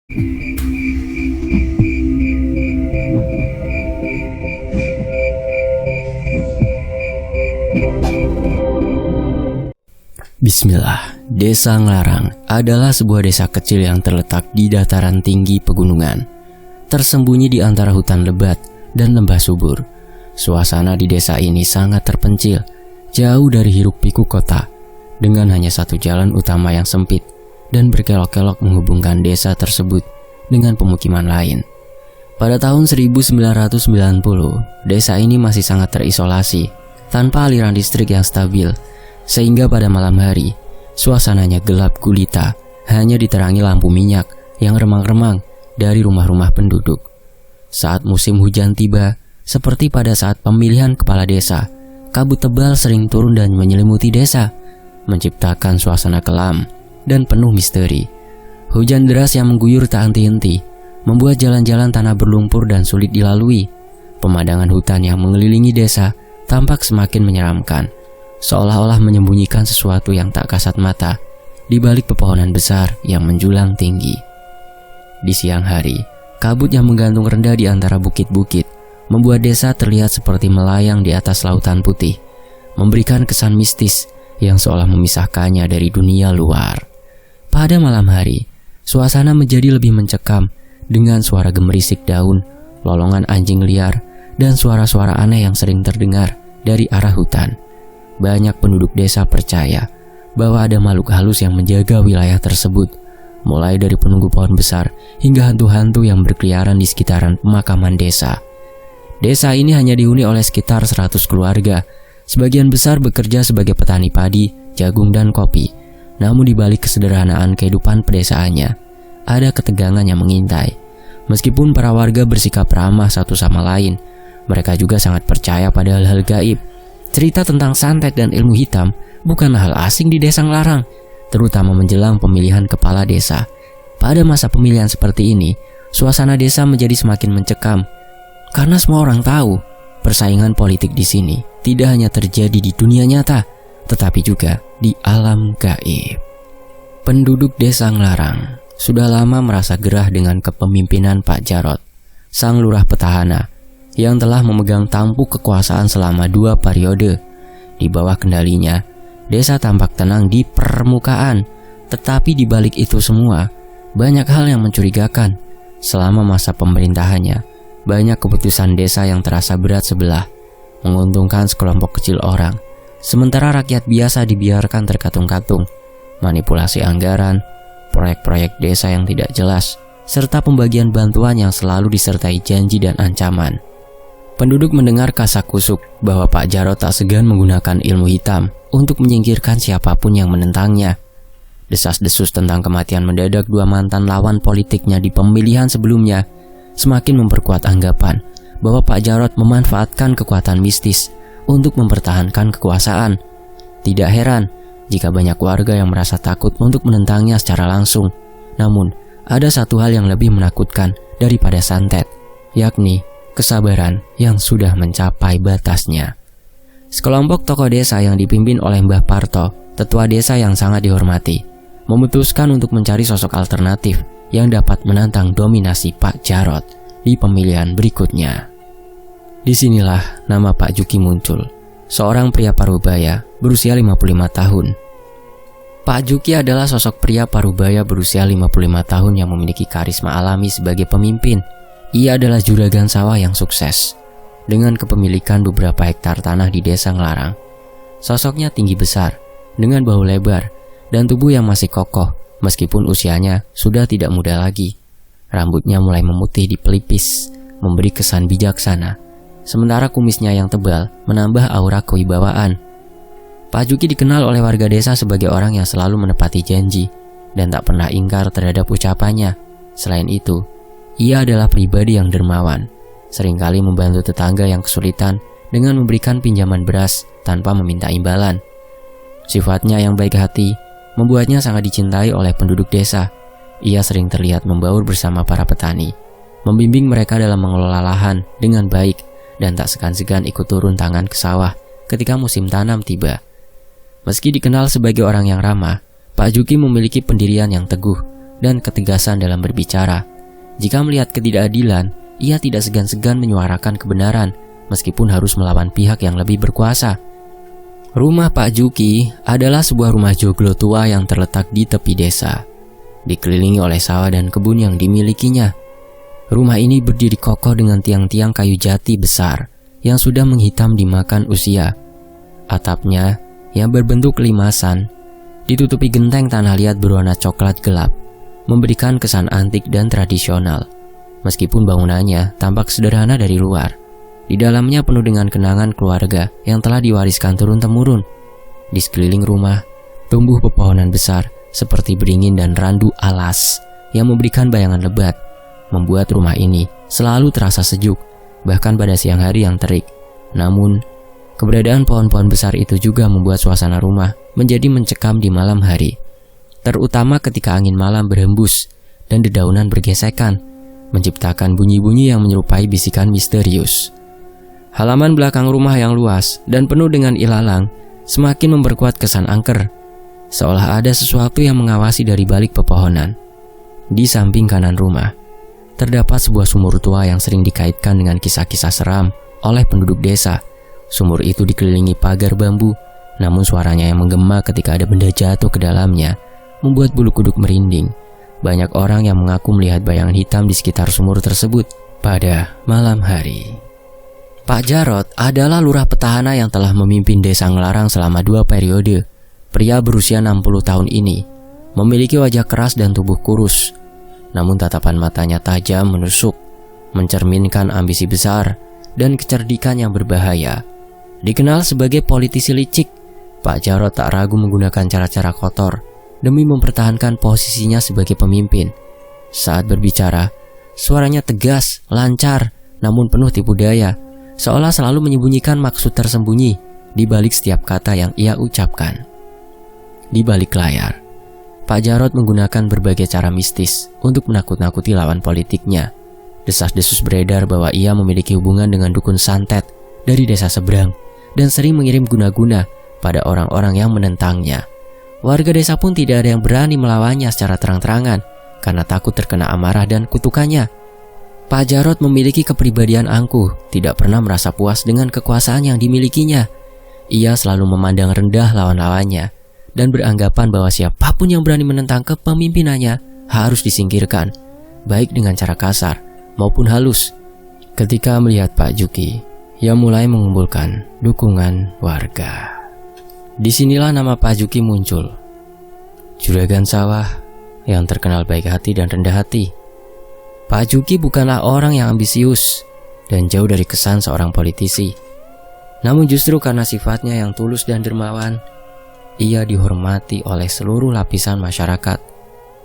Bismillah, Desa Nglarang adalah sebuah desa kecil yang terletak di dataran tinggi pegunungan, tersembunyi di antara hutan lebat dan lembah subur. Suasana di desa ini sangat terpencil, jauh dari hiruk-pikuk kota, dengan hanya satu jalan utama yang sempit dan berkelok-kelok menghubungkan desa tersebut dengan pemukiman lain. Pada tahun 1990, desa ini masih sangat terisolasi, tanpa aliran listrik yang stabil, sehingga pada malam hari, suasananya gelap gulita, hanya diterangi lampu minyak yang remang-remang dari rumah-rumah penduduk. Saat musim hujan tiba, seperti pada saat pemilihan kepala desa, kabut tebal sering turun dan menyelimuti desa, menciptakan suasana kelam dan penuh misteri. Hujan deras yang mengguyur tak henti-henti, membuat jalan-jalan tanah berlumpur dan sulit dilalui. Pemandangan hutan yang mengelilingi desa tampak semakin menyeramkan, seolah-olah menyembunyikan sesuatu yang tak kasat mata di balik pepohonan besar yang menjulang tinggi. Di siang hari, kabut yang menggantung rendah di antara bukit-bukit membuat desa terlihat seperti melayang di atas lautan putih, memberikan kesan mistis yang seolah memisahkannya dari dunia luar. Pada malam hari, suasana menjadi lebih mencekam dengan suara gemerisik daun, lolongan anjing liar, dan suara-suara aneh yang sering terdengar dari arah hutan. Banyak penduduk desa percaya bahwa ada makhluk halus yang menjaga wilayah tersebut, mulai dari penunggu pohon besar hingga hantu-hantu yang berkeliaran di sekitaran pemakaman desa. Desa ini hanya dihuni oleh sekitar 100 keluarga. Sebagian besar bekerja sebagai petani padi, jagung, dan kopi. Namun di balik kesederhanaan kehidupan pedesaannya, ada ketegangan yang mengintai. Meskipun para warga bersikap ramah satu sama lain, mereka juga sangat percaya pada hal-hal gaib. Cerita tentang santet dan ilmu hitam bukanlah hal asing di Desa Nglarang, terutama menjelang pemilihan kepala desa. Pada masa pemilihan seperti ini, suasana desa menjadi semakin mencekam karena semua orang tahu persaingan politik di sini tidak hanya terjadi di dunia nyata, tetapi juga di alam gaib. Penduduk Desa Nglarang sudah lama merasa gerah dengan kepemimpinan Pak Jarot, sang lurah petahana yang telah memegang tampuk kekuasaan selama 2 periode. Di bawah kendalinya, desa tampak tenang di permukaan, tetapi di balik itu semua, banyak hal yang mencurigakan. Selama masa pemerintahannya, banyak keputusan desa yang terasa berat sebelah, menguntungkan sekelompok kecil orang, sementara rakyat biasa dibiarkan terkatung-katung. Manipulasi anggaran, proyek-proyek desa yang tidak jelas, serta pembagian bantuan yang selalu disertai janji dan ancaman. Penduduk mendengar kasak-kusuk bahwa Pak Jarot tak segan menggunakan ilmu hitam untuk menyingkirkan siapapun yang menentangnya. Desas-desus tentang kematian mendadak 2 mantan lawan politiknya di pemilihan sebelumnya semakin memperkuat anggapan bahwa Pak Jarot memanfaatkan kekuatan mistis untuk mempertahankan kekuasaan. Tidak heran jika banyak warga yang merasa takut untuk menentangnya secara langsung. Namun, ada satu hal yang lebih menakutkan daripada santet, yakni kesabaran yang sudah mencapai batasnya. Sekelompok tokoh desa yang dipimpin oleh Mbah Parto, tetua desa yang sangat dihormati, memutuskan untuk mencari sosok alternatif yang dapat menantang dominasi Pak Jarot di pemilihan berikutnya. Disinilah nama Pak Juki muncul, seorang pria parubaya berusia 55 tahun. Pak Juki adalah sosok pria parubaya berusia 55 tahun yang memiliki karisma alami sebagai pemimpin. Ia adalah juragan sawah yang sukses, dengan kepemilikan beberapa hektar tanah di Desa Nglarang. Sosoknya tinggi besar, dengan bahu lebar, dan tubuh yang masih kokoh, meskipun usianya sudah tidak muda lagi. Rambutnya mulai memutih di pelipis, memberi kesan bijaksana, sementara kumisnya yang tebal menambah aura kewibawaan. Pak Juki dikenal oleh warga desa sebagai orang yang selalu menepati janji, dan tak pernah ingkar terhadap ucapannya. Selain itu, ia adalah pribadi yang dermawan, seringkali membantu tetangga yang kesulitan dengan memberikan pinjaman beras tanpa meminta imbalan. Sifatnya yang baik hati membuatnya sangat dicintai oleh penduduk desa. Ia sering terlihat membaur bersama para petani, membimbing mereka dalam mengelola lahan dengan baik, dan tak segan-segan ikut turun tangan ke sawah ketika musim tanam tiba. Meski dikenal sebagai orang yang ramah, Pak Juki memiliki pendirian yang teguh, dan ketegasan dalam berbicara. Jika melihat ketidakadilan, ia tidak segan-segan menyuarakan kebenaran meskipun harus melawan pihak yang lebih berkuasa. Rumah Pak Juki adalah sebuah rumah joglo tua yang terletak di tepi desa, dikelilingi oleh sawah dan kebun yang dimilikinya. Rumah ini berdiri kokoh dengan tiang-tiang kayu jati besar yang sudah menghitam dimakan usia. Atapnya yang berbentuk limasan ditutupi genteng tanah liat berwarna coklat gelap, memberikan kesan antik dan tradisional. Meskipun bangunannya tampak sederhana dari luar, di dalamnya penuh dengan kenangan keluarga yang telah diwariskan turun-temurun. Di sekeliling rumah tumbuh pepohonan besar seperti beringin dan randu alas yang memberikan bayangan lebat, membuat rumah ini selalu terasa sejuk, bahkan pada siang hari yang terik. Namun, keberadaan pohon-pohon besar itu juga membuat suasana rumah menjadi mencekam di malam hari, terutama ketika angin malam berhembus dan dedaunan bergesekan, menciptakan bunyi-bunyi yang menyerupai bisikan misterius. Halaman belakang rumah yang luas dan penuh dengan ilalang semakin memperkuat kesan angker, seolah ada sesuatu yang mengawasi dari balik pepohonan. Di samping kanan rumah terdapat sebuah sumur tua yang sering dikaitkan dengan kisah-kisah seram oleh penduduk desa. Sumur itu dikelilingi pagar bambu, namun suaranya yang menggema ketika ada benda jatuh ke dalamnya membuat bulu kuduk merinding. Banyak orang yang mengaku melihat bayangan hitam di sekitar sumur tersebut pada malam hari. Pak Jarot adalah lurah petahana yang telah memimpin desa Ngelarang selama 2 periode. Pria berusia 60 tahun ini memiliki wajah keras dan tubuh kurus, namun tatapan matanya tajam menusuk, mencerminkan ambisi besar dan kecerdikan yang berbahaya. Dikenal sebagai politisi licik, Pak Jarot tak ragu menggunakan cara-cara kotor demi mempertahankan posisinya sebagai pemimpin. Saat berbicara, suaranya tegas, lancar, namun penuh tipu daya, seolah selalu menyembunyikan maksud tersembunyi di balik setiap kata yang ia ucapkan. Di balik layar, Pak Jarot menggunakan berbagai cara mistis untuk menakut-nakuti lawan politiknya. Desas-desus beredar bahwa ia memiliki hubungan dengan dukun santet dari desa seberang dan sering mengirim guna-guna pada orang-orang yang menentangnya. Warga desa pun tidak ada yang berani melawannya secara terang-terangan karena takut terkena amarah dan kutukannya. Pak Jarot memiliki kepribadian angkuh, tidak pernah merasa puas dengan kekuasaan yang dimilikinya. Ia selalu memandang rendah lawan-lawannya dan beranggapan bahwa siapapun yang berani menentang kepemimpinannya harus disingkirkan, baik dengan cara kasar maupun halus. Ketika melihat Pak Juki, ia mulai mengumpulkan dukungan warga. Disinilah nama Pak Juki muncul. Juragan sawah yang terkenal baik hati dan rendah hati. Pak Juki bukanlah orang yang ambisius dan jauh dari kesan seorang politisi. Namun justru karena sifatnya yang tulus dan dermawan, ia dihormati oleh seluruh lapisan masyarakat.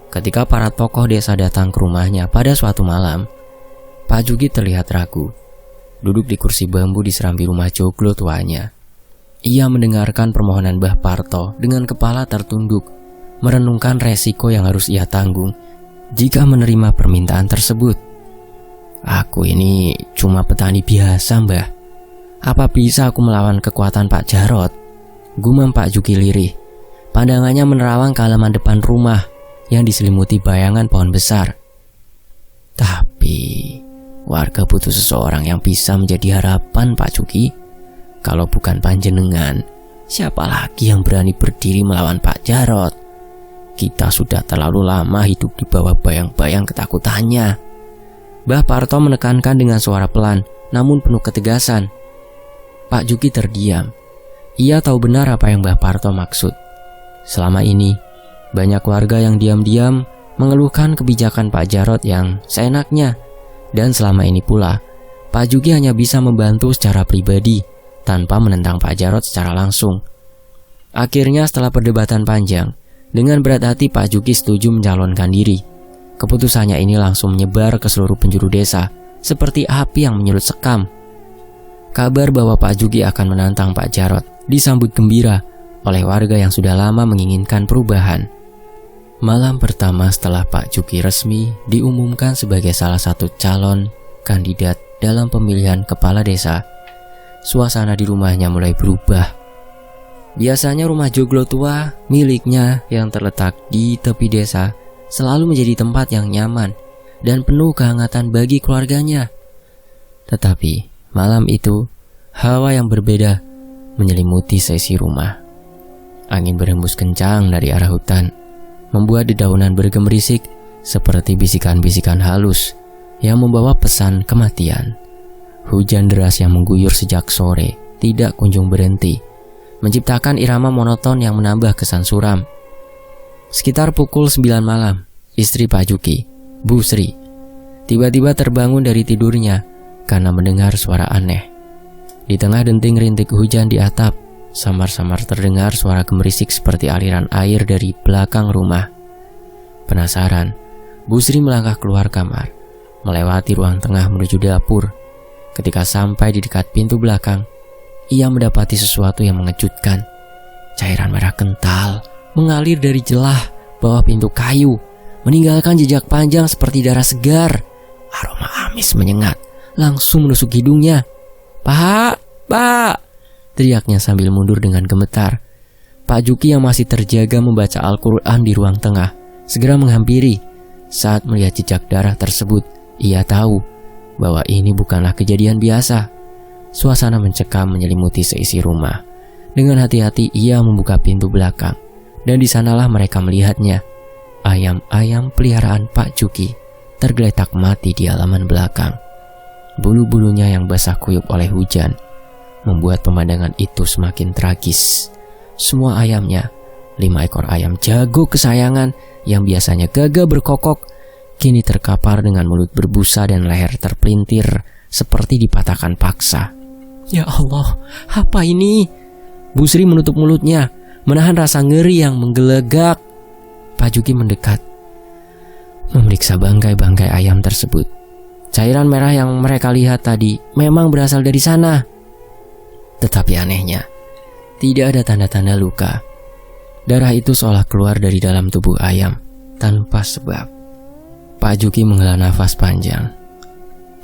Ketika para tokoh desa datang ke rumahnya pada suatu malam, Pak Juki terlihat ragu, duduk di kursi bambu di serambi rumah joglo tuanya. Ia mendengarkan permohonan Mbah Parto dengan kepala tertunduk, merenungkan resiko yang harus ia tanggung jika menerima permintaan tersebut. Aku ini cuma petani biasa, Mbah. Apa bisa aku melawan kekuatan Pak Jarot? Gumam Pak Juki lirih. Pandangannya menerawang ke halaman depan rumah yang diselimuti bayangan pohon besar. Tapi warga butuh seseorang yang bisa menjadi harapan, Pak Juki. Kalau bukan panjenengan, siapa lagi yang berani berdiri melawan Pak Jarot? Kita sudah terlalu lama hidup di bawah bayang-bayang ketakutannya. Mbah Parto menekankan dengan suara pelan namun penuh ketegasan. Pak Juki terdiam. Ia tahu benar apa yang Mbah Parto maksud. Selama ini, banyak warga yang diam-diam mengeluhkan kebijakan Pak Jarot yang seenaknya. Dan selama ini pula, Pak Juki hanya bisa membantu secara pribadi tanpa menentang Pak Jarot secara langsung. Akhirnya setelah perdebatan panjang, dengan berat hati Pak Juki setuju mencalonkan diri. Keputusannya ini langsung menyebar ke seluruh penjuru desa, seperti api yang menyulut sekam. Kabar bahwa Pak Juki akan menantang Pak Jarot disambut gembira oleh warga yang sudah lama menginginkan perubahan. Malam pertama setelah Pak Juki resmi diumumkan sebagai salah satu calon kandidat dalam pemilihan kepala desa, suasana di rumahnya mulai berubah. Biasanya rumah joglo tua miliknya yang terletak di tepi desa selalu menjadi tempat yang nyaman dan penuh kehangatan bagi keluarganya. Tetapi malam itu, hawa yang berbeda menyelimuti seisi rumah. Angin berhembus kencang dari arah hutan, membuat dedaunan bergemerisik seperti bisikan-bisikan halus yang membawa pesan kematian. Hujan deras yang mengguyur sejak sore tidak kunjung berhenti, menciptakan irama monoton yang menambah kesan suram. Sekitar pukul 9 malam, istri Pak Juki, Bu Sri, tiba-tiba terbangun dari tidurnya karena mendengar suara aneh. Di tengah denting rintik hujan di atap, samar-samar terdengar suara gemerisik seperti aliran air dari belakang rumah. Penasaran, Bu Sri melangkah keluar kamar, melewati ruang tengah menuju dapur. Ketika sampai di dekat pintu belakang, ia mendapati sesuatu yang mengejutkan. Cairan merah kental mengalir dari celah bawah pintu kayu, meninggalkan jejak panjang seperti darah segar. Aroma amis menyengat langsung menusuk hidungnya. "Pak, Pak!" teriaknya sambil mundur dengan gemetar. Pak Juki yang masih terjaga membaca Al-Quran di ruang tengah segera menghampiri. Saat melihat jejak darah tersebut, ia tahu bahwa ini bukanlah kejadian biasa. Suasana mencekam menyelimuti seisi rumah. Dengan hati-hati ia membuka pintu belakang, dan di sanalah mereka melihatnya. Ayam-ayam peliharaan Pak Juki tergeletak mati di halaman belakang. Bulu-bulunya yang basah kuyup oleh hujan membuat pemandangan itu semakin tragis. Semua ayamnya, 5 ekor ayam jago kesayangan yang biasanya gagah berkokok, kini terkapar dengan mulut berbusa dan leher terpelintir seperti dipatahkan paksa. "Ya Allah, apa ini?" Bu Sri menutup mulutnya, menahan rasa ngeri yang menggelegak. Pak Juki mendekat, memeriksa bangkai-bangkai ayam tersebut. Cairan merah yang mereka lihat tadi memang berasal dari sana. Tetapi anehnya, tidak ada tanda-tanda luka. Darah itu seolah keluar dari dalam tubuh ayam tanpa sebab. Pak Juki menghela nafas panjang.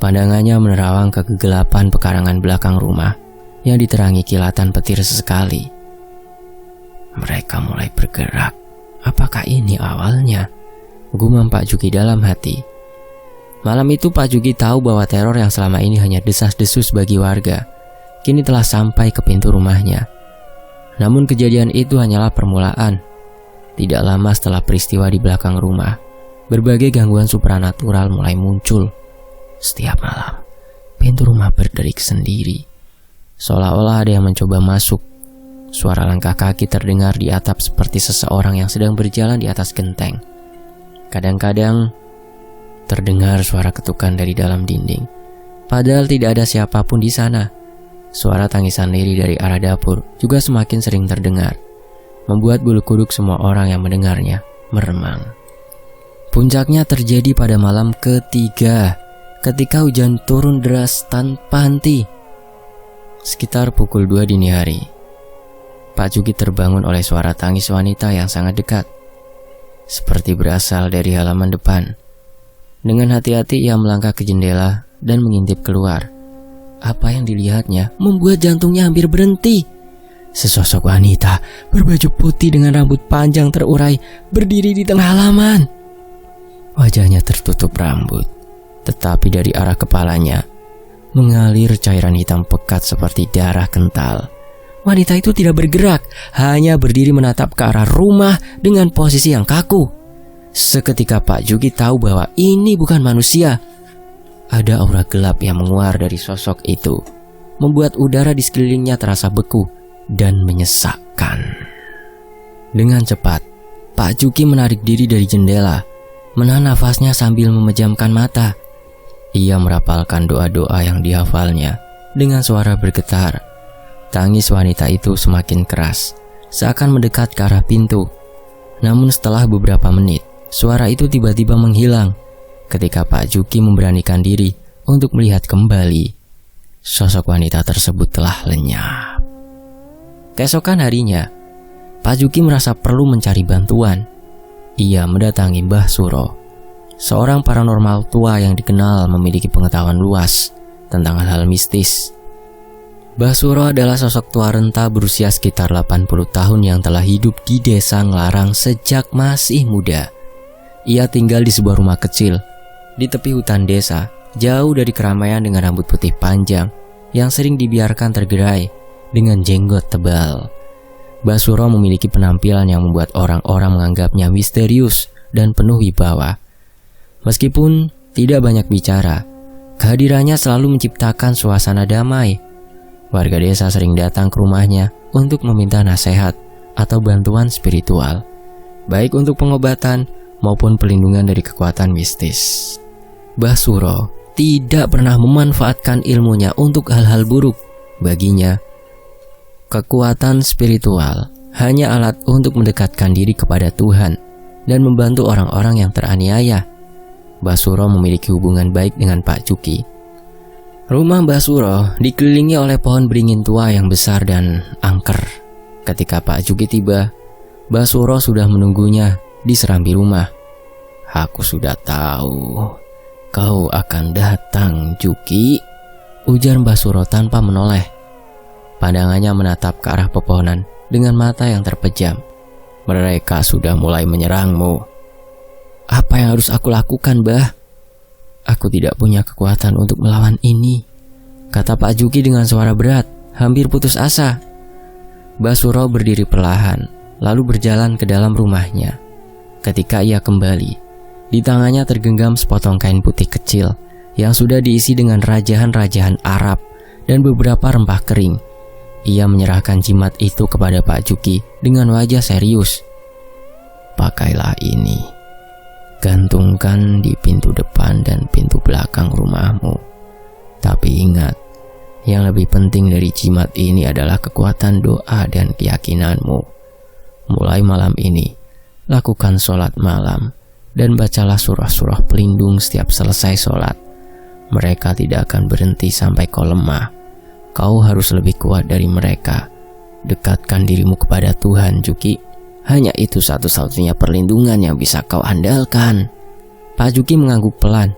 Pandangannya menerawang ke kegelapan pekarangan belakang rumah yang diterangi kilatan petir sesekali. Mereka mulai bergerak. Apakah ini awalnya? Gumam Pak Juki dalam hati. Malam itu Pak Juki tahu bahwa teror yang selama ini hanya desas-desus bagi warga kini telah sampai ke pintu rumahnya. Namun kejadian itu hanyalah permulaan. Tidak lama setelah peristiwa di belakang rumah, berbagai gangguan supranatural mulai muncul. Setiap malam, pintu rumah berderik sendiri, seolah-olah ada yang mencoba masuk. Suara langkah kaki terdengar di atap seperti seseorang yang sedang berjalan di atas genteng. Kadang-kadang terdengar suara ketukan dari dalam dinding, padahal tidak ada siapapun di sana. Suara tangisan lirih dari arah dapur juga semakin sering terdengar, membuat bulu kuduk semua orang yang mendengarnya meremang. Puncaknya terjadi pada malam ketiga, ketika hujan turun deras tanpa henti. Sekitar pukul 2 dini hari, Pak Juki terbangun oleh suara tangis wanita yang sangat dekat, seperti berasal dari halaman depan. Dengan hati-hati ia melangkah ke jendela dan mengintip keluar. Apa yang dilihatnya membuat jantungnya hampir berhenti. Sesosok wanita berbaju putih dengan rambut panjang terurai berdiri di tengah halaman. Wajahnya tertutup rambut, tetapi dari arah kepalanya mengalir cairan hitam pekat seperti darah kental. Wanita itu tidak bergerak, hanya berdiri menatap ke arah rumah dengan posisi yang kaku. Seketika Pak Juki tahu bahwa ini bukan manusia. Ada aura gelap yang menguar dari sosok itu, membuat udara di sekelilingnya terasa beku dan menyesakkan. Dengan cepat, Pak Juki menarik diri dari jendela, menahan nafasnya sambil memejamkan mata. Ia merapalkan doa-doa yang dihafalnya dengan suara bergetar. Tangis wanita itu semakin keras, seakan mendekat ke arah pintu. Namun setelah beberapa menit, suara itu tiba-tiba menghilang ketika Pak Juki memberanikan diri untuk melihat kembali. Sosok wanita tersebut telah lenyap. Keesokan harinya, Pak Juki merasa perlu mencari bantuan. Ia mendatangi Mbah Suro, seorang paranormal tua yang dikenal memiliki pengetahuan luas tentang hal-hal mistis. Mbah Suro adalah sosok tua renta berusia sekitar 80 tahun yang telah hidup di desa Nglarang sejak masih muda. ia tinggal di sebuah rumah kecil di tepi hutan desa, jauh dari keramaian, dengan rambut putih panjang yang sering dibiarkan tergerai dengan jenggot tebal. Mbah Suro memiliki penampilan yang membuat orang-orang menganggapnya misterius dan penuh wibawa. Meskipun tidak banyak bicara, kehadirannya selalu menciptakan suasana damai. Warga desa sering datang ke rumahnya untuk meminta nasihat atau bantuan spiritual, baik untuk pengobatan maupun pelindungan dari kekuatan mistis. Mbah Suro tidak pernah memanfaatkan ilmunya untuk hal-hal buruk. Baginya, kekuatan spiritual hanya alat untuk mendekatkan diri kepada Tuhan dan membantu orang-orang yang teraniaya. Mbah Suro memiliki hubungan baik dengan Pak Juki. Rumah Mbah Suro dikelilingi oleh pohon beringin tua yang besar dan angker. Ketika Pak Juki tiba, Mbah Suro sudah menunggunya di serambi rumah. "Aku sudah tahu kau akan datang, Juki," ujar Mbah Suro tanpa menoleh. Pandangannya menatap ke arah pepohonan dengan mata yang terpejam. "Mereka sudah mulai menyerangmu." "Apa yang harus aku lakukan, Mbah?" "Aku tidak punya kekuatan untuk melawan ini," kata Pak Juki dengan suara berat, hampir putus asa. Mbah Suro berdiri perlahan, lalu berjalan ke dalam rumahnya. Ketika ia kembali, di tangannya tergenggam sepotong kain putih kecil yang sudah diisi dengan rajahan-rajahan Arab dan beberapa rempah kering. Ia menyerahkan jimat itu kepada Pak Juki dengan wajah serius. "Pakailah ini, gantungkan di pintu depan dan pintu belakang rumahmu. Tapi ingat, yang lebih penting dari jimat ini adalah kekuatan doa dan keyakinanmu. Mulai malam ini, lakukan sholat malam dan bacalah surah-surah pelindung setiap selesai sholat. Mereka tidak akan berhenti sampai kau lemah. Kau harus lebih kuat dari mereka. Dekatkan dirimu kepada Tuhan, Juki. Hanya itu satu-satunya perlindungan yang bisa kau andalkan." Pak Juki mengangguk pelan,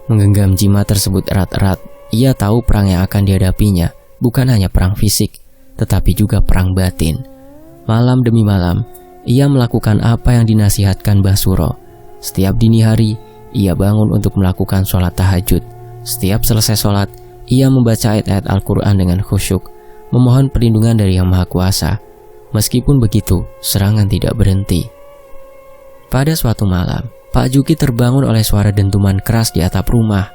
menggenggam jimat tersebut erat-erat. Ia tahu perang yang akan dihadapinya bukan hanya perang fisik, tetapi juga perang batin. Malam demi malam, ia melakukan apa yang dinasihatkan Mbah Suro. Setiap dini hari, ia bangun untuk melakukan sholat tahajud. Setiap selesai sholat, ia membaca ayat-ayat Al-Quran dengan khusyuk, memohon perlindungan dari Yang Maha Kuasa. Meskipun begitu, serangan tidak berhenti. Pada suatu malam, Pak Juki terbangun oleh suara dentuman keras di atap rumah.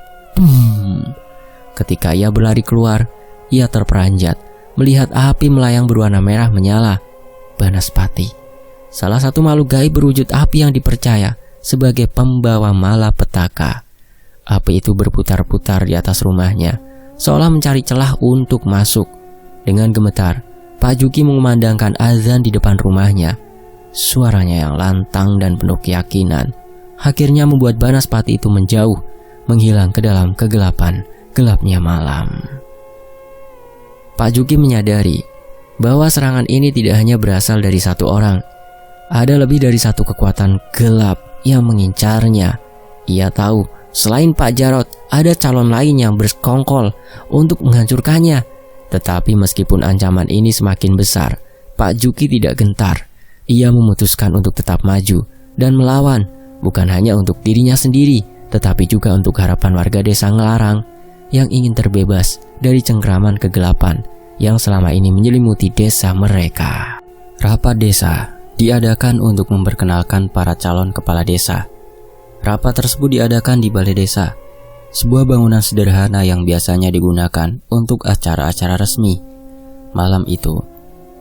Ketika ia berlari keluar, ia terperanjat melihat api melayang berwarna merah menyala. Banaspati, salah satu makhluk gaib berwujud api yang dipercaya sebagai pembawa malapetaka. Api itu berputar-putar di atas rumahnya, seolah mencari celah untuk masuk. Dengan gemetar, Pak Juki mengumandangkan azan di depan rumahnya. Suaranya yang lantang dan penuh keyakinan akhirnya membuat Banaspati itu menjauh, menghilang ke dalam kegelapan gelapnya malam. Pak Juki menyadari bahwa serangan ini tidak hanya berasal dari satu orang. Ada lebih dari satu kekuatan gelap yang mengincarnya. Ia tahu selain Pak Jarot, ada calon lain yang bersekongkol untuk menghancurkannya. Tetapi meskipun ancaman ini semakin besar, Pak Juki tidak gentar. Ia memutuskan untuk tetap maju dan melawan, bukan hanya untuk dirinya sendiri, tetapi juga untuk harapan warga desa Ngelarang yang ingin terbebas dari cengkraman kegelapan yang selama ini menyelimuti desa mereka. Rapat desa diadakan untuk memperkenalkan para calon kepala desa. Rapat tersebut diadakan di balai desa, sebuah bangunan sederhana yang biasanya digunakan untuk acara-acara resmi. Malam itu,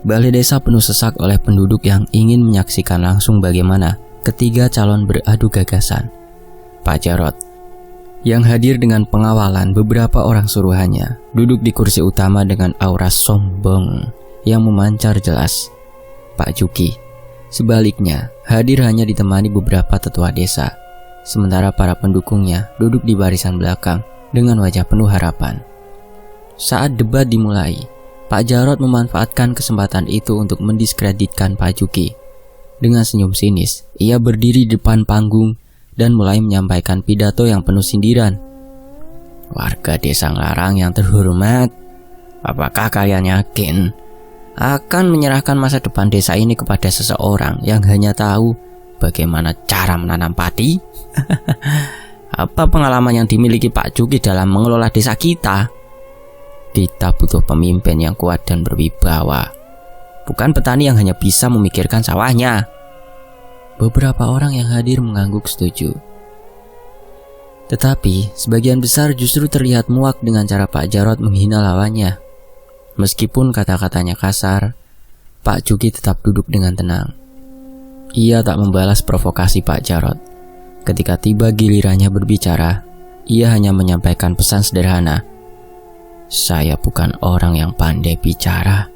balai desa penuh sesak oleh penduduk yang ingin menyaksikan langsung bagaimana ketiga calon beradu gagasan. Pak Jarot, yang hadir dengan pengawalan beberapa orang suruhannya, duduk di kursi utama dengan aura sombong yang memancar jelas. Pak Juki, sebaliknya, hadir hanya ditemani beberapa tetua desa, sementara para pendukungnya duduk di barisan belakang dengan wajah penuh harapan. Saat debat dimulai, Pak Jarot memanfaatkan kesempatan itu untuk mendiskreditkan Pak Juki. Dengan senyum sinis, ia berdiri di depan panggung dan mulai menyampaikan pidato yang penuh sindiran. "Warga desa Ngelarang yang terhormat, apakah kalian yakin akan menyerahkan masa depan desa ini kepada seseorang yang hanya tahu bagaimana cara menanam padi? Apa pengalaman yang dimiliki Pak Juki dalam mengelola desa kita? Kita butuh pemimpin yang kuat dan berwibawa, bukan petani yang hanya bisa memikirkan sawahnya. Beberapa orang yang hadir mengangguk setuju. Tetapi sebagian besar justru terlihat muak dengan cara Pak Jarot menghina lawannya. Meskipun kata-katanya kasar, Pak Juki tetap duduk dengan tenang. Ia tak membalas provokasi Pak Jarot. Ketika tiba gilirannya berbicara, ia hanya menyampaikan pesan sederhana. Saya bukan orang yang pandai bicara.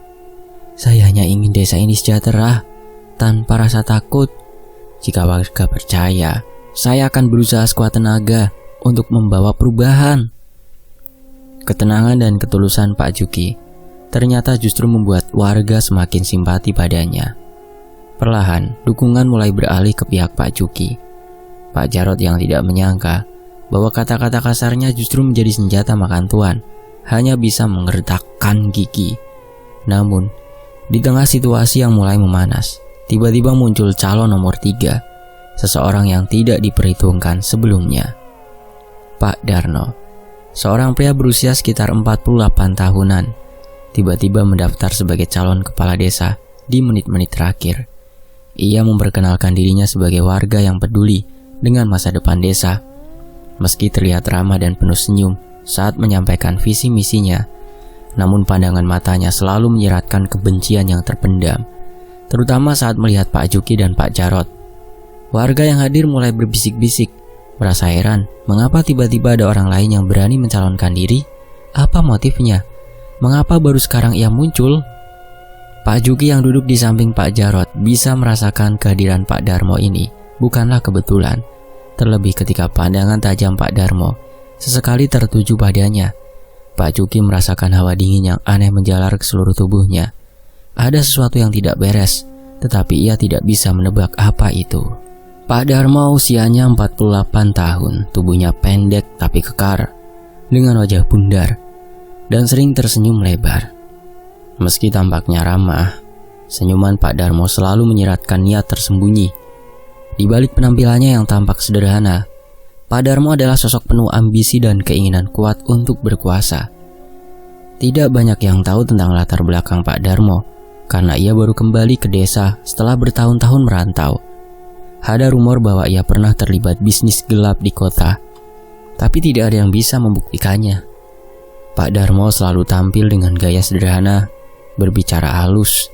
Saya hanya ingin desa ini sejahtera, tanpa rasa takut. Jika warga percaya, saya akan berusaha sekuat tenaga untuk membawa perubahan. Ketenangan dan ketulusan Pak Juki ternyata justru membuat warga semakin simpati padanya. Perlahan, dukungan mulai beralih ke pihak Pak Juki. Pak Jarot yang tidak menyangka bahwa kata-kata kasarnya justru menjadi senjata makan tuan, hanya bisa mengertakkan gigi. Namun, di tengah situasi yang mulai memanas, tiba-tiba muncul calon nomor 3, seseorang yang tidak diperhitungkan sebelumnya. Pak Darno, seorang pria berusia sekitar 48 tahunan, tiba-tiba mendaftar sebagai calon kepala desa di menit-menit terakhir. Ia memperkenalkan dirinya sebagai warga yang peduli dengan masa depan desa. Meski terlihat ramah dan penuh senyum saat menyampaikan visi misinya, namun pandangan matanya selalu menyiratkan kebencian yang terpendam, terutama saat melihat Pak Juki dan Pak Jarot. Warga yang hadir mulai berbisik-bisik, merasa heran mengapa tiba-tiba ada orang lain yang berani mencalonkan diri. Apa motifnya? Mengapa baru sekarang ia muncul? Pak Juki yang duduk di samping Pak Jarot bisa merasakan kehadiran Pak Darmo ini bukanlah kebetulan. Terlebih ketika pandangan tajam Pak Darmo sesekali tertuju padanya, Pak Juki merasakan hawa dingin yang aneh menjalar ke seluruh tubuhnya. Ada sesuatu yang tidak beres, tetapi ia tidak bisa menebak apa itu. Pak Darmo usianya 48 tahun, tubuhnya pendek tapi kekar, dengan wajah bundar, dan sering tersenyum lebar. Meski tampaknya ramah, senyuman Pak Darmo selalu menyiratkan niat tersembunyi. Di balik penampilannya yang tampak sederhana, Pak Darmo adalah sosok penuh ambisi dan keinginan kuat untuk berkuasa. Tidak banyak yang tahu tentang latar belakang Pak Darmo, karena ia baru kembali ke desa setelah bertahun-tahun merantau. Ada rumor bahwa ia pernah terlibat bisnis gelap di kota, tapi tidak ada yang bisa membuktikannya. Pak Darmo selalu tampil dengan gaya sederhana, berbicara halus,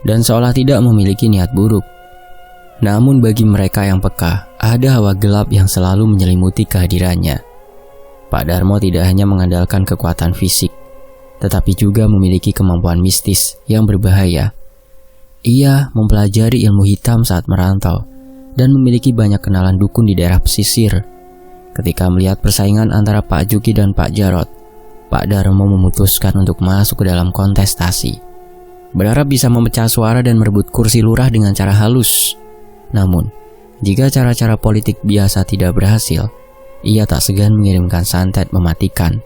dan seolah tidak memiliki niat buruk. Namun bagi mereka yang peka, ada hawa gelap yang selalu menyelimuti kehadirannya. Pak Darmo tidak hanya mengandalkan kekuatan fisik, tetapi juga memiliki kemampuan mistis yang berbahaya. Ia mempelajari ilmu hitam saat merantau, dan memiliki banyak kenalan dukun di daerah pesisir. Ketika melihat persaingan antara Pak Juki dan Pak Jarot, Pak Darmo memutuskan untuk masuk ke dalam kontestasi, berharap bisa memecah suara dan merebut kursi lurah dengan cara halus. Namun, jika cara-cara politik biasa tidak berhasil, ia tak segan mengirimkan santet mematikan.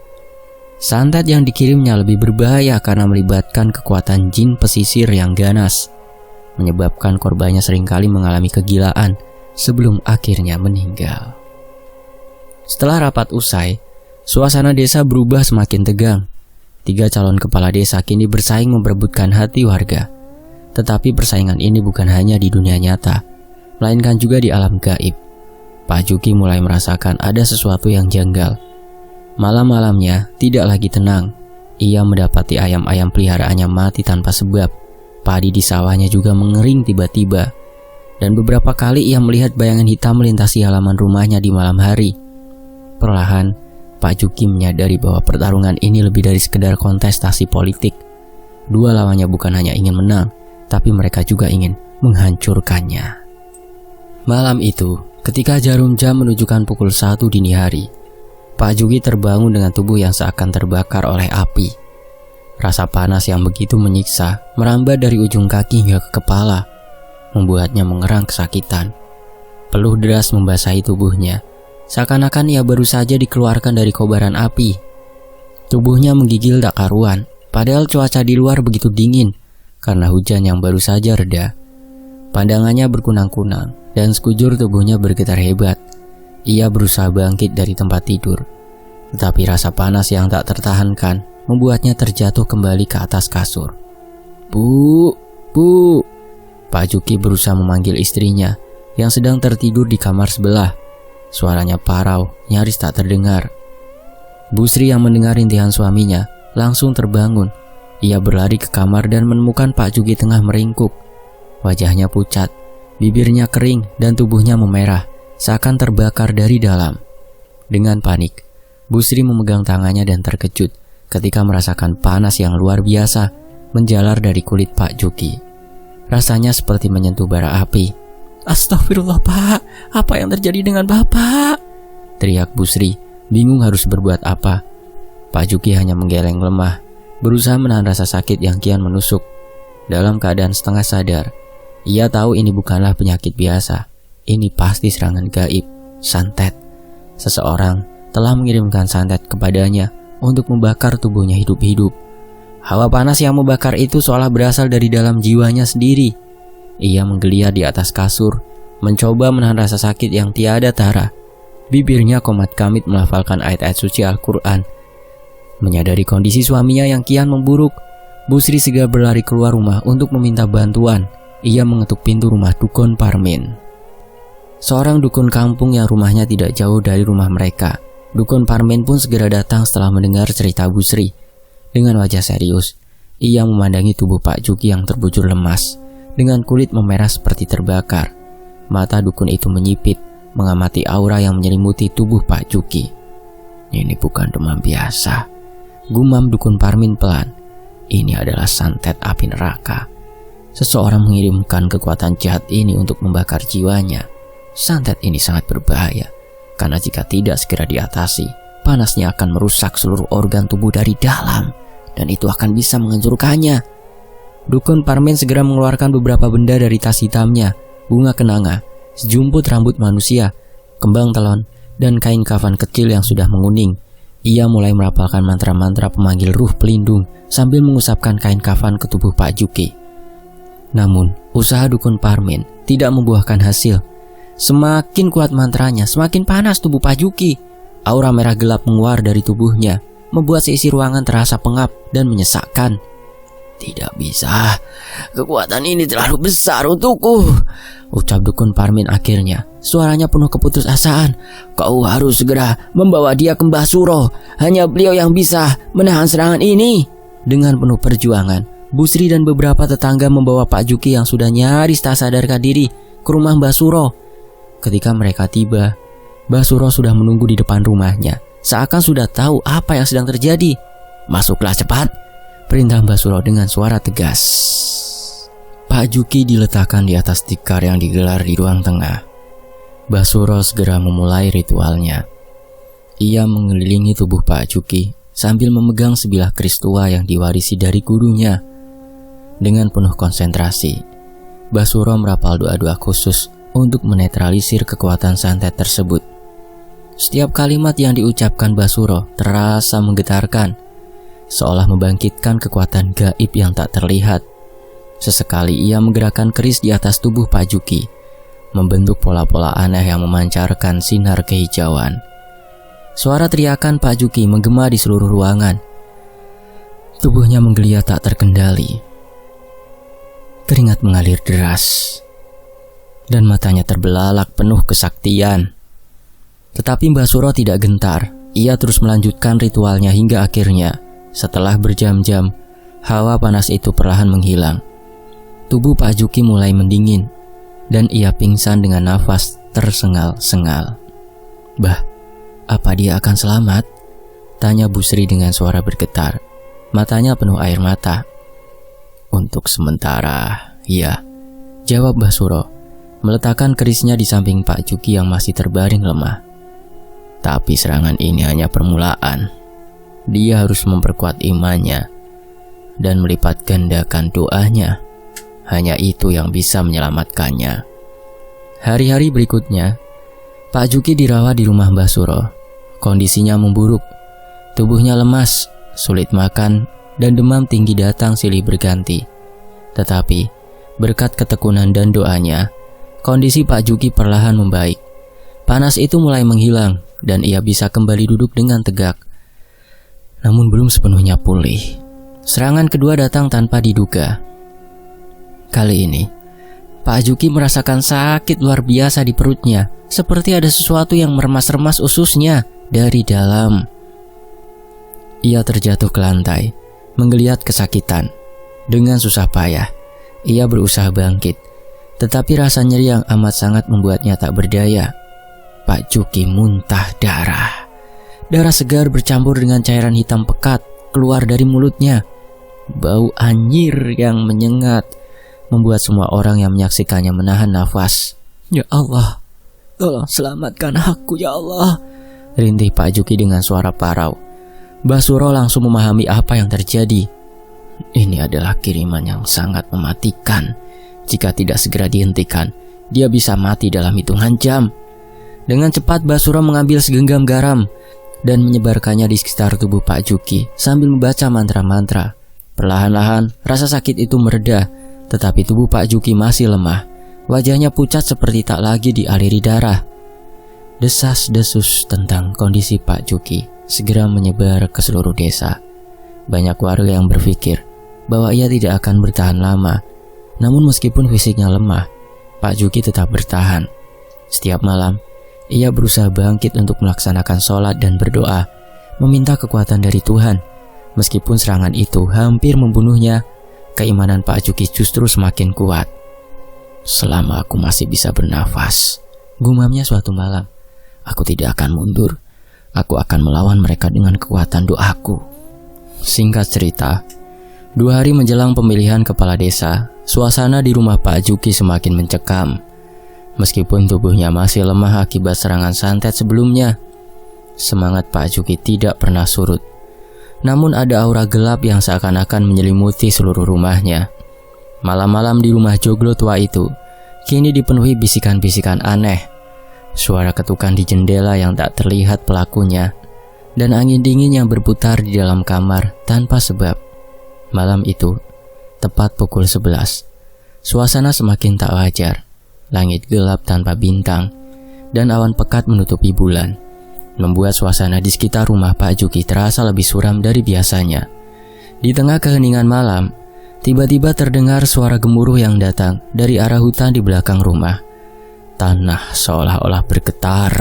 Santet yang dikirimnya lebih berbahaya karena melibatkan kekuatan jin pesisir yang ganas, menyebabkan korbannya seringkali mengalami kegilaan sebelum akhirnya meninggal. Setelah rapat usai, suasana desa berubah semakin tegang. 3 calon kepala desa kini bersaing memperebutkan hati warga. Tetapi persaingan ini bukan hanya di dunia nyata, melainkan juga di alam gaib. Pak Juki mulai merasakan ada sesuatu yang janggal. Malam-malamnya tidak lagi tenang. Ia mendapati ayam-ayam peliharaannya mati tanpa sebab. Padi di sawahnya juga mengering tiba-tiba. Dan beberapa kali ia melihat bayangan hitam melintasi halaman rumahnya di malam hari. Perlahan, Pak Juki menyadari bahwa pertarungan ini lebih dari sekedar kontestasi politik. Dua lawannya bukan hanya ingin menang, tapi mereka juga ingin menghancurkannya. Malam itu, ketika jarum jam menunjukkan pukul 1 dini hari, Pak Juki terbangun dengan tubuh yang seakan terbakar oleh api. Rasa panas yang begitu menyiksa merambat dari ujung kaki hingga ke kepala, membuatnya mengerang kesakitan. Peluh deras membasahi tubuhnya, seakan-akan ia baru saja dikeluarkan dari kobaran api. Tubuhnya menggigil tak karuan, padahal cuaca di luar begitu dingin karena hujan yang baru saja reda. Pandangannya berkunang-kunang dan sekujur tubuhnya bergetar hebat. Ia berusaha bangkit dari tempat tidur, tetapi rasa panas yang tak tertahankan membuatnya terjatuh kembali ke atas kasur. Bu, Bu. Pak Juki berusaha memanggil istrinya yang sedang tertidur di kamar sebelah. Suaranya parau, nyaris tak terdengar. Bu Sri yang mendengar rintihan suaminya langsung terbangun. Ia berlari ke kamar dan menemukan Pak Juki tengah meringkuk. Wajahnya pucat, bibirnya kering dan tubuhnya memerah, seakan terbakar dari dalam. Dengan panik, Bu Sri memegang tangannya dan terkejut ketika merasakan panas yang luar biasa menjalar dari kulit Pak Juki. Rasanya seperti menyentuh bara api. "Astagfirullah, Pak, apa yang terjadi dengan Bapak?" teriak Bu Sri, bingung harus berbuat apa. Pak Juki hanya menggeleng lemah, berusaha menahan rasa sakit yang kian menusuk. Dalam keadaan setengah sadar, ia tahu ini bukanlah penyakit biasa. Ini pasti serangan gaib, santet. Seseorang telah mengirimkan santet kepadanya untuk membakar tubuhnya hidup-hidup. Hawa panas yang membakar itu seolah berasal dari dalam jiwanya sendiri. Ia menggeliat di atas kasur, mencoba menahan rasa sakit yang tiada tara. Bibirnya komat kamit melafalkan ayat-ayat suci Al-Quran. Menyadari kondisi suaminya yang kian memburuk, Bu Sri segera berlari keluar rumah untuk meminta bantuan. Ia mengetuk pintu rumah Dukun Parmin. Seorang dukun kampung yang rumahnya tidak jauh dari rumah mereka. Dukun Parmin pun segera datang setelah mendengar cerita Bu Sri. Dengan wajah serius, ia memandangi tubuh Pak Juki yang terbujur lemas, dengan kulit memerah seperti terbakar. Mata dukun itu menyipit, mengamati aura yang menyelimuti tubuh Pak Juki. "Ini bukan demam biasa," gumam Dukun Parmin pelan. "Ini adalah santet api neraka. Seseorang mengirimkan kekuatan jahat ini untuk membakar jiwanya. Santet ini sangat berbahaya, karena jika tidak segera diatasi, panasnya akan merusak seluruh organ tubuh dari dalam, dan itu akan bisa menghancurkannya." Dukun Parmin segera mengeluarkan beberapa benda dari tas hitamnya, bunga kenanga, sejumput rambut manusia, kembang telon, dan kain kafan kecil yang sudah menguning. Ia mulai merapalkan mantra-mantra pemanggil ruh pelindung sambil mengusapkan kain kafan ke tubuh Pak Juki. Namun, usaha Dukun Parmin tidak membuahkan hasil. Semakin kuat mantranya, semakin panas tubuh Pak Juki. Aura merah gelap menguar dari tubuhnya, membuat seisi ruangan terasa pengap dan menyesakkan. "Tidak bisa, kekuatan ini terlalu besar untukku," ucap Dukun Parmin akhirnya. Suaranya penuh keputusasaan. "Kau harus segera membawa dia ke Mbah Suro. Hanya beliau yang bisa menahan serangan ini." Dengan penuh perjuangan, Bu Sri dan beberapa tetangga membawa Pak Juki yang sudah nyaris tak sadarkan diri ke rumah Mbah Suro. Ketika mereka tiba, Mbah Suro sudah menunggu di depan rumahnya, seakan sudah tahu apa yang sedang terjadi. "Masuklah cepat," perintah Mbah Suro dengan suara tegas. Pak Juki diletakkan di atas tikar yang digelar di ruang tengah. Mbah Suro segera memulai ritualnya. Ia mengelilingi tubuh Pak Juki sambil memegang sebilah keris tua yang diwarisi dari gurunya. Dengan penuh konsentrasi, Mbah Suro merapal doa-doa khusus untuk menetralisir kekuatan santet tersebut. Setiap kalimat yang diucapkan Mbah Suro terasa menggetarkan, seolah membangkitkan kekuatan gaib yang tak terlihat. Sesekali ia menggerakkan keris di atas tubuh Pak Juki, membentuk pola-pola aneh yang memancarkan sinar kehijauan. Suara teriakan Pak Juki menggema di seluruh ruangan. Tubuhnya menggeliat tak terkendali. Keringat mengalir deras, dan matanya terbelalak penuh kesaktian. Tetapi Mbah Suro tidak gentar. Ia terus melanjutkan ritualnya hingga akhirnya, setelah berjam-jam, hawa panas itu perlahan menghilang. Tubuh Pak Juki mulai mendingin, dan ia pingsan dengan nafas tersengal-sengal. "Bah, apa dia akan selamat?" tanya Bu Sri dengan suara bergetar. Matanya penuh air mata. "Untuk sementara, ya," jawab Mbah Suro, meletakkan kerisnya di samping Pak Juki yang masih terbaring lemah. "Tapi serangan ini hanya permulaan. Dia harus memperkuat imannya dan melipat gandakan doanya. Hanya itu yang bisa menyelamatkannya." Hari-hari berikutnya, Pak Juki dirawat di rumah Mbah Suro. Kondisinya memburuk. Tubuhnya lemas, sulit makan, dan demam tinggi datang silih berganti. Tetapi, Berkat ketekunan dan doanya, kondisi Pak Juki perlahan membaik. Panas itu mulai menghilang dan ia bisa kembali duduk dengan tegak. Namun belum sepenuhnya pulih. Serangan kedua datang tanpa diduga. Kali ini, Pak Juki merasakan sakit luar biasa di perutnya, seperti ada sesuatu yang meremas-remas ususnya dari dalam. Ia terjatuh ke lantai, menggeliat kesakitan. Dengan susah payah, ia berusaha bangkit, tetapi rasa nyeri yang amat sangat membuatnya tak berdaya. Pak Juki muntah darah. Darah segar bercampur dengan cairan hitam pekat keluar dari mulutnya. Bau anyir yang menyengat membuat semua orang yang menyaksikannya menahan nafas. "Ya Allah, tolong selamatkan aku ya Allah," rintih Pak Juki dengan suara parau. Mbah Suro langsung memahami apa yang terjadi. Ini adalah kiriman yang sangat mematikan. Jika tidak segera dihentikan, dia bisa mati dalam hitungan jam. Dengan cepat Mbah Suro mengambil segenggam garam dan menyebarkannya di sekitar tubuh Pak Juki sambil membaca mantra-mantra. Perlahan-lahan rasa sakit itu mereda, tetapi tubuh Pak Juki masih lemah. Wajahnya pucat seperti tak lagi dialiri darah. Desas-desus tentang kondisi Pak Juki segera menyebar ke seluruh desa. Banyak warga yang berpikir bahwa ia tidak akan bertahan lama. Namun meskipun fisiknya lemah, Pak Juki tetap bertahan. Setiap malam, ia berusaha bangkit untuk melaksanakan sholat dan berdoa, meminta kekuatan dari Tuhan. Meskipun serangan itu hampir membunuhnya, keimanan Pak Juki justru semakin kuat. "Selama aku masih bisa bernafas," gumamnya suatu malam, "aku tidak akan mundur. Aku akan melawan mereka dengan kekuatan doaku." Singkat cerita, 2 hari menjelang pemilihan kepala desa, suasana di rumah Pak Juki semakin mencekam. Meskipun tubuhnya masih lemah akibat serangan santet sebelumnya, semangat Pak Juki tidak pernah surut. Namun ada aura gelap yang seakan-akan menyelimuti seluruh rumahnya. Malam-malam di rumah joglo tua itu kini dipenuhi bisikan-bisikan aneh. Suara ketukan di jendela yang tak terlihat pelakunya, dan angin dingin yang berputar di dalam kamar tanpa sebab. Malam itu, tepat pukul 11, suasana semakin tak wajar. Langit gelap tanpa bintang, dan awan pekat menutupi bulan, membuat suasana di sekitar rumah Pak Juki terasa lebih suram dari biasanya. Di tengah keheningan malam, tiba-tiba terdengar suara gemuruh yang datang dari arah hutan di belakang rumah. Tanah seolah-olah bergetar,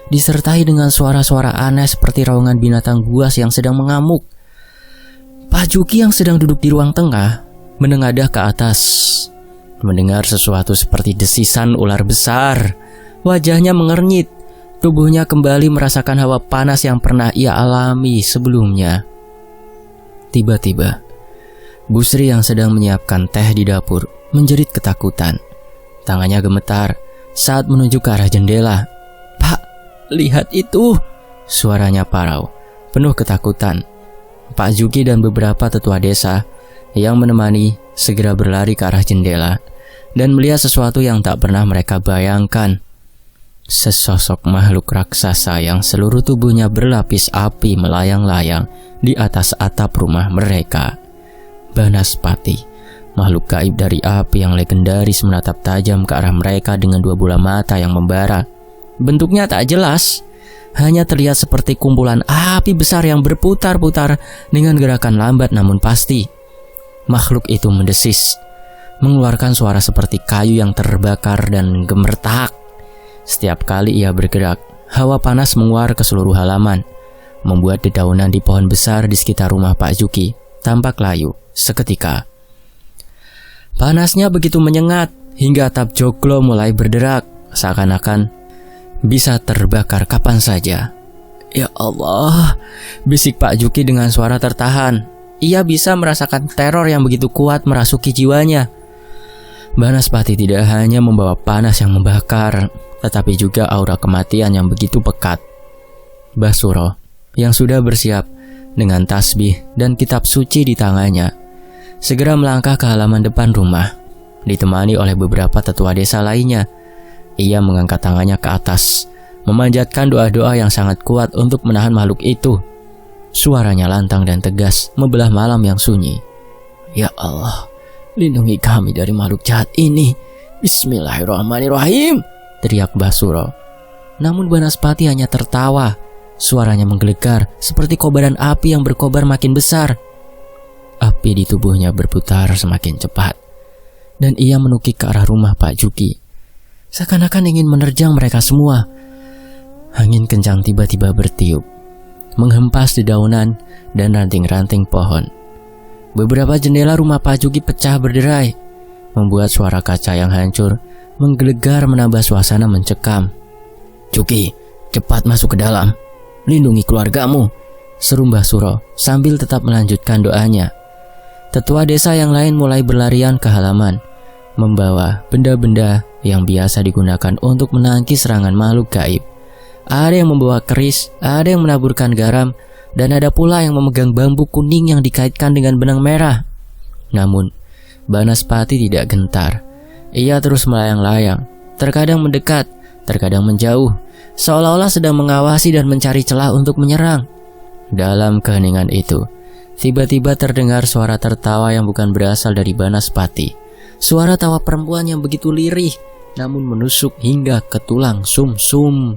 disertai dengan suara-suara aneh seperti raungan binatang buas yang sedang mengamuk. Pak Juki yang sedang duduk di ruang tengah menengadah ke atas, mendengar sesuatu seperti desisan ular besar. Wajahnya mengernyit, tubuhnya kembali merasakan hawa panas yang pernah ia alami sebelumnya. Tiba-tiba, Bu Sri yang sedang menyiapkan teh di dapur menjerit ketakutan. Tangannya gemetar saat menuju ke arah jendela. "Pak, lihat itu!" Suaranya parau, penuh ketakutan. Pak Juki dan beberapa tetua desa yang menemani segera berlari ke arah jendela dan melihat sesuatu yang tak pernah mereka bayangkan. Sesosok makhluk raksasa yang seluruh tubuhnya berlapis api melayang-layang di atas atap rumah mereka. Banaspati, makhluk gaib dari api yang legendaris, menatap tajam ke arah mereka dengan 2 bola mata yang membara. Bentuknya tak jelas, hanya terlihat seperti kumpulan api besar yang berputar-putar dengan gerakan lambat namun pasti. Makhluk itu mendesis, mengeluarkan suara seperti kayu yang terbakar dan gemertak. Setiap kali ia bergerak, hawa panas menguar ke seluruh halaman, membuat dedaunan di pohon besar di sekitar rumah Pak Juki tampak layu seketika. Panasnya begitu menyengat hingga atap joglo mulai berderak, seakan-akan bisa terbakar kapan saja. "Ya Allah," bisik Pak Juki dengan suara tertahan. Ia bisa merasakan teror yang begitu kuat merasuki jiwanya. Banaspati tidak hanya membawa panas yang membakar, tetapi juga aura kematian yang begitu pekat. Mbah Suro yang sudah bersiap dengan tasbih dan kitab suci di tangannya segera melangkah ke halaman depan rumah, ditemani oleh beberapa tetua desa lainnya. Ia mengangkat tangannya ke atas, memanjatkan doa-doa yang sangat kuat untuk menahan makhluk itu. Suaranya lantang dan tegas membelah malam yang sunyi. "Ya Allah, Lindungi kami dari makhluk jahat ini. Bismillahirrahmanirrahim, teriak Basuro. Namun Banaspati hanya tertawa. Suaranya menggelegar seperti kobaran api yang berkobar makin besar. Api di tubuhnya berputar semakin cepat, dan ia menukik ke arah rumah Pak Juki. Seakan-akan ingin menerjang mereka semua. Angin kencang tiba-tiba bertiup, menghempas dedaunan dan ranting-ranting pohon. Beberapa jendela rumah Pak Juki pecah berderai, membuat suara kaca yang hancur menggelegar menambah suasana mencekam. "Juki, cepat masuk ke dalam. Lindungi keluargamu," seru Mbah Suro sambil tetap melanjutkan doanya. Tetua desa yang lain mulai berlarian ke halaman, membawa benda-benda yang biasa digunakan untuk menangkis serangan makhluk gaib. Ada yang membawa keris, ada yang menaburkan garam, dan ada pula yang memegang bambu kuning yang dikaitkan dengan benang merah. Namun, Banaspati tidak gentar. Ia terus melayang-layang, terkadang mendekat, terkadang menjauh, seolah-olah sedang mengawasi dan mencari celah untuk menyerang. Dalam keheningan itu, tiba-tiba terdengar suara tertawa yang bukan berasal dari Banaspati. Suara tawa perempuan yang begitu lirih, namun menusuk hingga ke tulang sum-sum.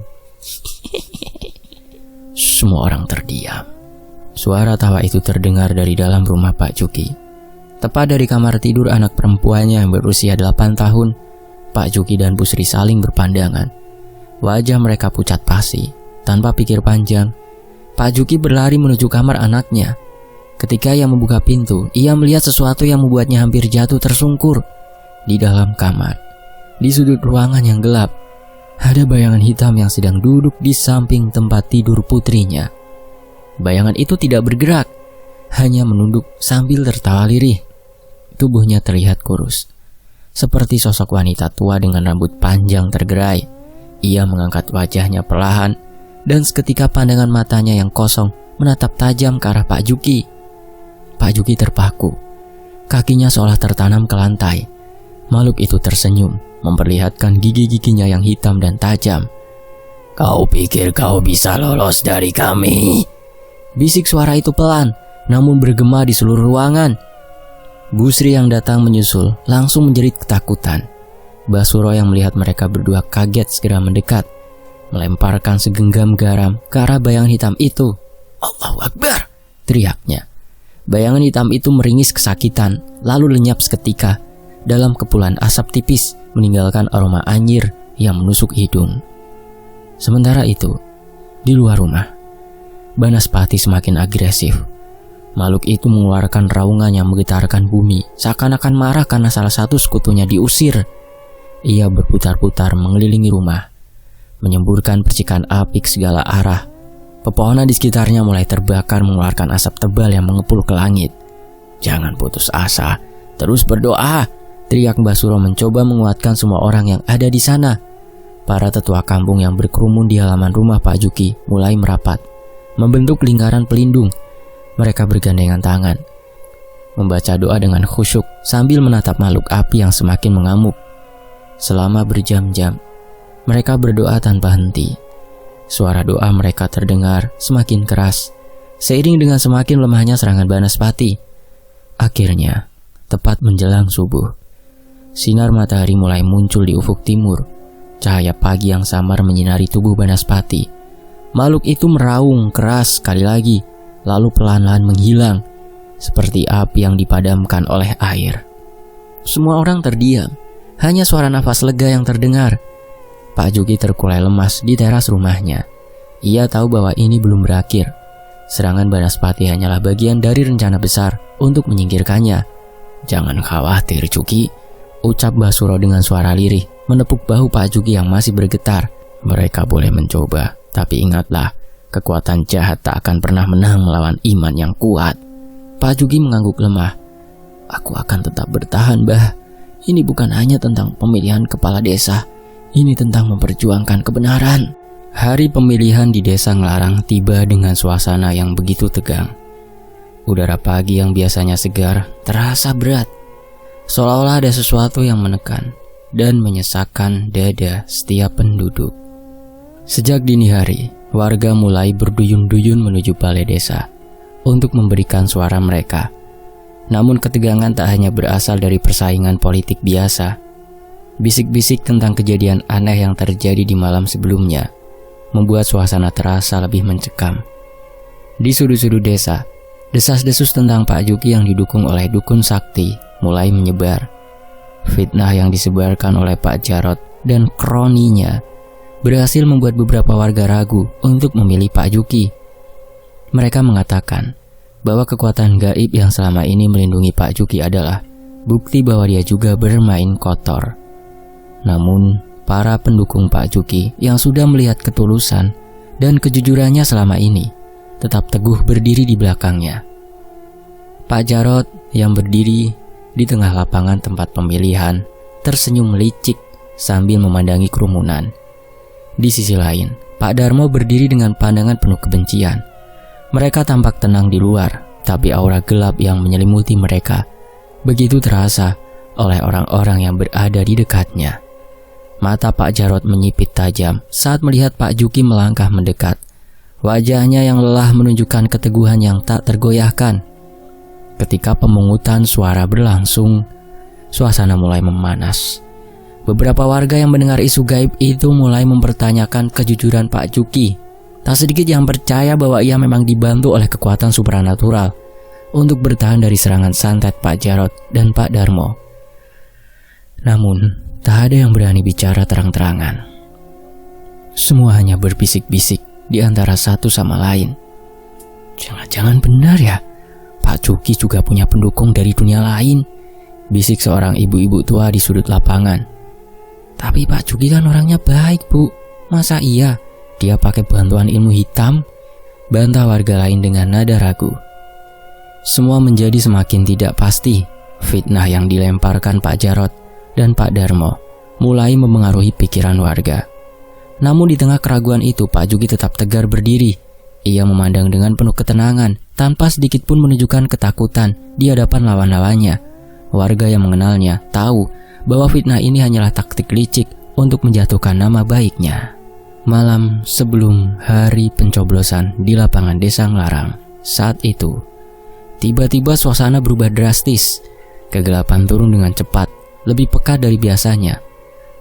Semua orang terdiam. Suara tawa itu terdengar dari dalam rumah Pak Juki. Tepat dari kamar tidur anak perempuannya yang berusia 8 tahun, Pak Juki dan Bu Sri saling berpandangan. Wajah mereka pucat pasi. Tanpa pikir panjang, Pak Juki berlari menuju kamar anaknya. Ketika ia membuka pintu, ia melihat sesuatu yang membuatnya hampir jatuh tersungkur. Di dalam kamar, di sudut ruangan yang gelap, ada bayangan hitam yang sedang duduk di samping tempat tidur putrinya. Bayangan itu tidak bergerak, hanya menunduk sambil tertawa lirih. Tubuhnya terlihat kurus, seperti sosok wanita tua dengan rambut panjang tergerai. Ia mengangkat wajahnya perlahan, dan seketika pandangan matanya yang kosong menatap tajam ke arah Pak Juki. Pak Juki terpaku, kakinya seolah tertanam ke lantai. Makhluk itu tersenyum, memperlihatkan gigi-giginya yang hitam dan tajam. "Kau pikir kau bisa lolos dari kami?" Bisik suara itu pelan, namun bergema di seluruh ruangan. Bu Sri yang datang menyusul langsung menjerit ketakutan. Basuro yang melihat mereka berdua kaget segera mendekat, melemparkan segenggam garam ke arah bayangan hitam itu. "Allahu Akbar!" teriaknya. Bayangan hitam itu meringis kesakitan, lalu lenyap seketika dalam kepulan asap tipis, meninggalkan aroma anyir yang menusuk hidung. Sementara itu, di luar rumah, Banaspati semakin agresif. Makhluk itu mengeluarkan raungan yang menggetarkan bumi, seakan-akan marah karena salah satu sekutunya diusir. Ia berputar-putar mengelilingi rumah, menyemburkan percikan api ke segala arah. Pepohonan di sekitarnya mulai terbakar mengeluarkan asap tebal yang mengepul ke langit. "Jangan putus asa, terus berdoa," teriak Mbah Suro mencoba menguatkan semua orang yang ada di sana. Para tetua kampung yang berkerumun di halaman rumah Pak Juki mulai merapat, membentuk lingkaran pelindung. Mereka bergandengan tangan, membaca doa dengan khusyuk sambil menatap makhluk api yang semakin mengamuk. Selama berjam-jam, mereka berdoa tanpa henti. Suara doa mereka terdengar semakin keras, seiring dengan semakin lemahnya serangan Banaspati. Akhirnya, tepat menjelang subuh, sinar matahari mulai muncul di ufuk timur. Cahaya pagi yang samar menyinari tubuh Banaspati. Makhluk itu meraung keras sekali lagi, lalu pelan-pelan menghilang, seperti api yang dipadamkan oleh air. Semua orang terdiam, hanya suara nafas lega yang terdengar. Pak Juki terkulai lemas di teras rumahnya. Ia tahu bahwa ini belum berakhir. Serangan Banaspati hanyalah bagian dari rencana besar untuk menyingkirkannya. "Jangan khawatir, Juki," ucap Basuro dengan suara lirih, menepuk bahu Pak Juki yang masih bergetar. "Mereka boleh mencoba, tapi ingatlah, kekuatan jahat tak akan pernah menang melawan iman yang kuat." Pak Juki mengangguk lemah. "Aku akan tetap bertahan, Bah. Ini bukan hanya tentang pemilihan kepala desa, ini tentang memperjuangkan kebenaran." Hari pemilihan di desa Nglarang tiba dengan suasana yang begitu tegang. Udara pagi yang biasanya segar terasa berat, seolah-olah ada sesuatu yang menekan dan menyesakkan dada setiap penduduk. Sejak dini hari, warga mulai berduyun-duyun menuju balai desa untuk memberikan suara mereka. Namun ketegangan tak hanya berasal dari persaingan politik biasa. Bisik-bisik tentang kejadian aneh yang terjadi di malam sebelumnya membuat suasana terasa lebih mencekam. Di sudut-sudut desa, desas-desus tentang Pak Juki yang didukung oleh dukun sakti mulai menyebar. Fitnah yang disebarkan oleh Pak Jarot dan kroninya berhasil membuat beberapa warga ragu untuk memilih Pak Juki. Mereka mengatakan bahwa kekuatan gaib yang selama ini melindungi Pak Juki adalah bukti bahwa dia juga bermain kotor. Namun, para pendukung Pak Juki yang sudah melihat ketulusan dan kejujurannya selama ini tetap teguh berdiri di belakangnya. Pak Jarot yang berdiri di tengah lapangan tempat pemilihan tersenyum licik sambil memandangi kerumunan. Di sisi lain, Pak Darmo berdiri dengan pandangan penuh kebencian. Mereka tampak tenang di luar, tapi aura gelap yang menyelimuti mereka begitu terasa oleh orang-orang yang berada di dekatnya. Mata Pak Jarot menyipit tajam saat melihat Pak Juki melangkah mendekat. Wajahnya yang lelah menunjukkan keteguhan yang tak tergoyahkan. Ketika pemungutan suara berlangsung, suasana mulai memanas. Beberapa warga yang mendengar isu gaib itu mulai mempertanyakan kejujuran Pak Juki. Tak sedikit yang percaya bahwa ia memang dibantu oleh kekuatan supranatural untuk bertahan dari serangan santet Pak Jarot dan Pak Darmo. Namun, tak ada yang berani bicara terang-terangan. Semua hanya berbisik-bisik di antara satu sama lain. Jangan-jangan benar ya, Pak Juki juga punya pendukung dari dunia lain, bisik seorang ibu-ibu tua di sudut lapangan. Tapi Pak Juki kan orangnya baik, Bu. Masa iya dia pakai bantuan ilmu hitam? Bantah warga lain dengan nada ragu. Semua menjadi semakin tidak pasti. Fitnah yang dilemparkan Pak Jarot dan Pak Darmo mulai memengaruhi pikiran warga. Namun di tengah keraguan itu, Pak Juki tetap tegar berdiri. Ia memandang dengan penuh ketenangan, tanpa sedikit pun menunjukkan ketakutan di hadapan lawan-lawannya. Warga yang mengenalnya tahu bahwa fitnah ini hanyalah taktik licik untuk menjatuhkan nama baiknya. Malam sebelum hari pencoblosan di lapangan desa Nglarang, saat itu tiba-tiba suasana berubah drastis. Kegelapan turun dengan cepat, lebih pekat dari biasanya.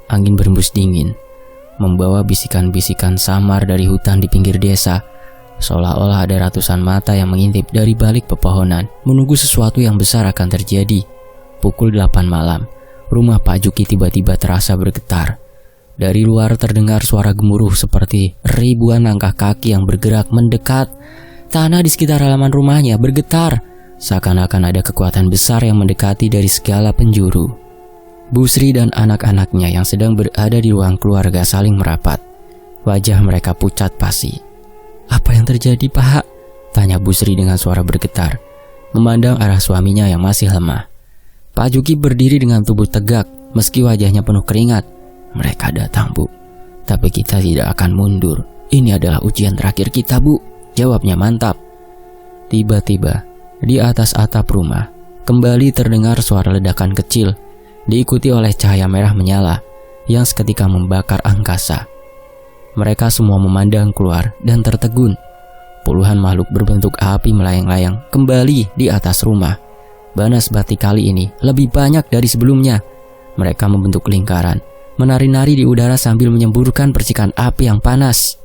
Angin berembus dingin, membawa bisikan-bisikan samar dari hutan di pinggir desa. Seolah-olah ada ratusan mata yang mengintip dari balik pepohonan, menunggu sesuatu yang besar akan terjadi. Pukul 8 malam, rumah Pak Juki tiba-tiba terasa bergetar. Dari luar terdengar suara gemuruh seperti ribuan langkah kaki yang bergerak mendekat. Tanah di sekitar halaman rumahnya bergetar, seakan-akan ada kekuatan besar yang mendekati dari segala penjuru. Bu Sri dan anak-anaknya yang sedang berada di ruang keluarga saling merapat. Wajah mereka pucat pasi. "Apa yang terjadi, Pak?" tanya Bu Sri dengan suara bergetar, memandang arah suaminya yang masih lemah. Pak Juki berdiri dengan tubuh tegak, meski wajahnya penuh keringat. "Mereka datang, Bu. Tapi kita tidak akan mundur. Ini adalah ujian terakhir kita, Bu," jawabnya mantap. Tiba-tiba, di atas atap rumah, kembali terdengar suara ledakan kecil, diikuti oleh cahaya merah menyala, yang seketika membakar angkasa. Mereka semua memandang keluar dan tertegun. Puluhan makhluk berbentuk api melayang-layang kembali di atas rumah. Banaspati kali ini lebih banyak dari sebelumnya. Mereka membentuk lingkaran, menari-nari di udara sambil menyemburkan percikan api yang panas.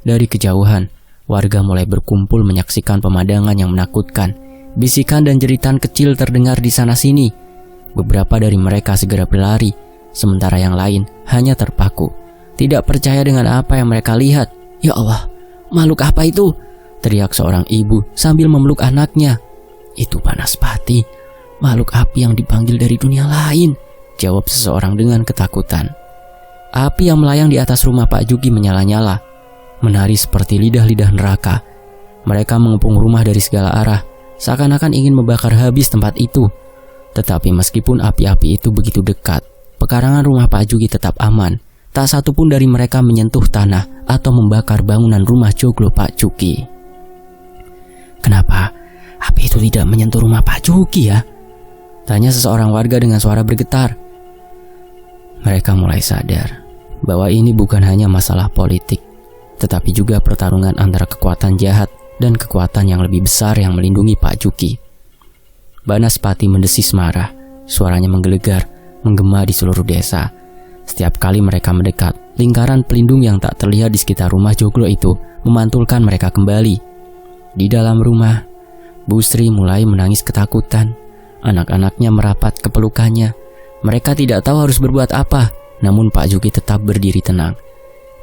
Dari kejauhan, warga mulai berkumpul menyaksikan pemandangan yang menakutkan. Bisikan dan jeritan kecil terdengar di sana-sini. Beberapa dari mereka segera berlari, sementara yang lain hanya terpaku, tidak percaya dengan apa yang mereka lihat. "Ya Allah, makhluk apa itu?" teriak seorang ibu sambil memeluk anaknya. "Itu Banaspati, makhluk api yang dipanggil dari dunia lain," jawab seseorang dengan ketakutan. Api yang melayang di atas rumah Pak Juki menyala-nyala, menari seperti lidah-lidah neraka. Mereka mengepung rumah dari segala arah, seakan-akan ingin membakar habis tempat itu. Tetapi meskipun api-api itu begitu dekat, pekarangan rumah Pak Juki tetap aman. Tak satu pun dari mereka menyentuh tanah atau membakar bangunan rumah joglo Pak Juki. "Kenapa api itu tidak menyentuh rumah Pak Juki ya?" tanya seseorang warga dengan suara bergetar. Mereka mulai sadar bahwa ini bukan hanya masalah politik, tetapi juga pertarungan antara kekuatan jahat dan kekuatan yang lebih besar yang melindungi Pak Juki. Banaspati mendesis marah. Suaranya menggelegar, menggema di seluruh desa. Setiap kali mereka mendekat, lingkaran pelindung yang tak terlihat di sekitar rumah joglo itu memantulkan mereka kembali. Di dalam rumah, Bu Sri mulai menangis ketakutan. Anak-anaknya merapat ke pelukannya. Mereka tidak tahu harus berbuat apa, namun Pak Juki tetap berdiri tenang.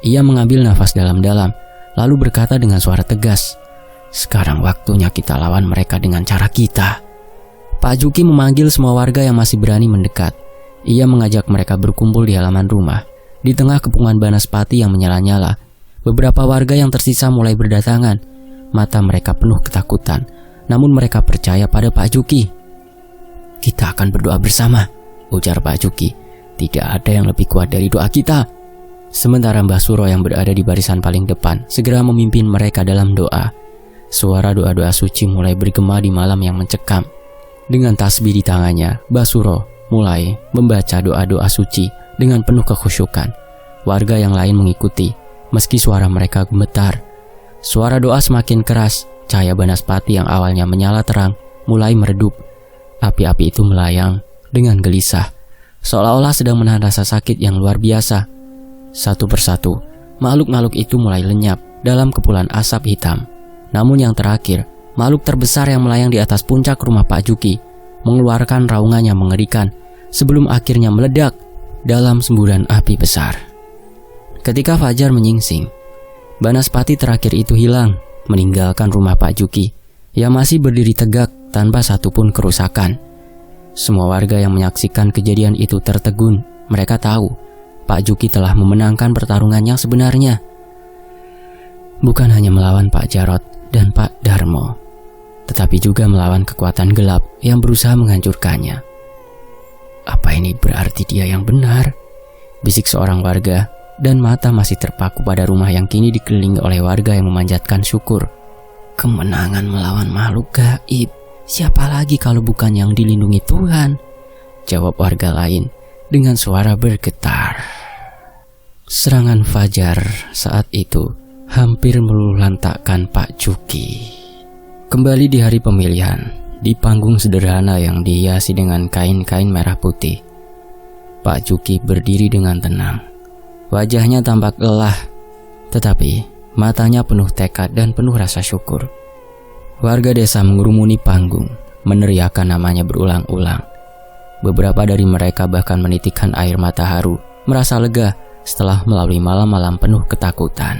Ia mengambil nafas dalam-dalam, lalu berkata dengan suara tegas, "Sekarang waktunya kita lawan mereka dengan cara kita." Pak Juki memanggil semua warga yang masih berani mendekat. Ia mengajak mereka berkumpul di halaman rumah. Di tengah kepungan Banaspati yang menyala-nyala, beberapa warga yang tersisa mulai berdatangan. Mata mereka penuh ketakutan, namun mereka percaya pada Pak Juki. "Kita akan berdoa bersama," ujar Pak Juki. "Tidak ada yang lebih kuat dari doa kita." Sementara Mbah Suro yang berada di barisan paling depan segera memimpin mereka dalam doa. Suara doa-doa suci mulai bergema di malam yang mencekam. Dengan tasbih di tangannya, Mbah Suro mulai membaca doa-doa suci dengan penuh kekhusyukan. Warga yang lain mengikuti, meski suara mereka gemetar. Suara doa semakin keras, cahaya Banaspati yang awalnya menyala terang mulai meredup. Api-api itu melayang dengan gelisah, seolah-olah sedang menahan rasa sakit yang luar biasa. Satu persatu, makhluk-makhluk itu mulai lenyap dalam kepulan asap hitam. Namun yang terakhir, makhluk terbesar yang melayang di atas puncak rumah Pak Juki mengeluarkan raungan yang mengerikan sebelum akhirnya meledak dalam semburan api besar. Ketika fajar menyingsing, Banaspati terakhir itu hilang, meninggalkan rumah Pak Juki yang masih berdiri tegak tanpa satupun kerusakan. Semua warga yang menyaksikan kejadian itu tertegun. Mereka tahu Pak Juki telah memenangkan pertarungan yang sebenarnya. Bukan hanya melawan Pak Jarot dan Pak Darmo, tetapi juga melawan kekuatan gelap yang berusaha menghancurkannya. "Apa ini berarti dia yang benar?" bisik seorang warga, dan mata masih terpaku pada rumah yang kini dikelilingi oleh warga yang memanjatkan syukur. "Kemenangan melawan makhluk gaib, siapa lagi kalau bukan yang dilindungi Tuhan?" jawab warga lain dengan suara bergetar. Serangan fajar saat itu hampir meluluhlantakkan Pak Juki. Kembali di hari pemilihan, di panggung sederhana yang dihiasi dengan kain-kain merah putih, Pak Juki berdiri dengan tenang. Wajahnya tampak lelah, tetapi matanya penuh tekad dan penuh rasa syukur. Warga desa mengurumuni panggung, meneriakkan namanya berulang-ulang. Beberapa dari mereka bahkan menitikkan air mata haru, merasa lega setelah melalui malam-malam penuh ketakutan.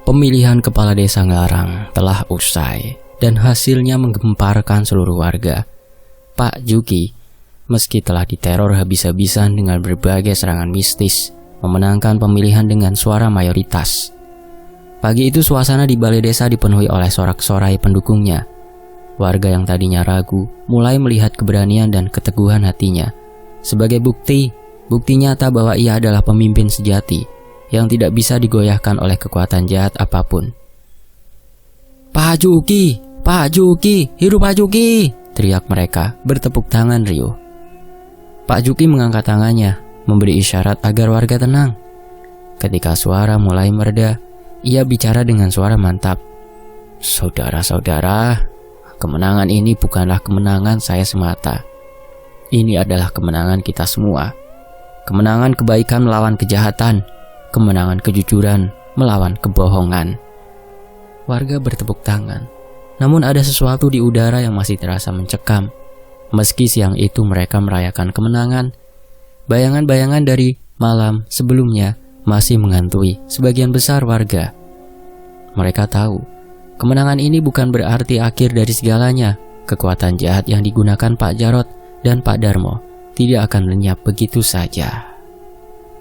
Pemilihan kepala desa Nglarang telah usai dan hasilnya menggemparkan seluruh warga. Pak Juki, meski telah diteror habis-habisan dengan berbagai serangan mistis, memenangkan pemilihan dengan suara mayoritas. Pagi itu suasana di balai desa dipenuhi oleh sorak-sorai pendukungnya. Warga yang tadinya ragu mulai melihat keberanian dan keteguhan hatinya. Sebagai bukti nyata bahwa ia adalah pemimpin sejati yang tidak bisa digoyahkan oleh kekuatan jahat apapun. "Pak Juki, Pak Juki, hidup Pak Juki!" teriak mereka bertepuk tangan riuh. Pak Juki mengangkat tangannya, memberi isyarat agar warga tenang. Ketika suara mulai mereda, ia bicara dengan suara mantap. "Saudara-saudara, kemenangan ini bukanlah kemenangan saya semata. Ini adalah kemenangan kita semua. Kemenangan kebaikan melawan kejahatan, kemenangan kejujuran melawan kebohongan." Warga bertepuk tangan. Namun ada sesuatu di udara yang masih terasa mencekam. Meski siang itu mereka merayakan kemenangan, bayangan-bayangan dari malam sebelumnya masih menghantui sebagian besar warga. Mereka tahu, kemenangan ini bukan berarti akhir dari segalanya. Kekuatan jahat yang digunakan Pak Jarot dan Pak Darmo tidak akan lenyap begitu saja.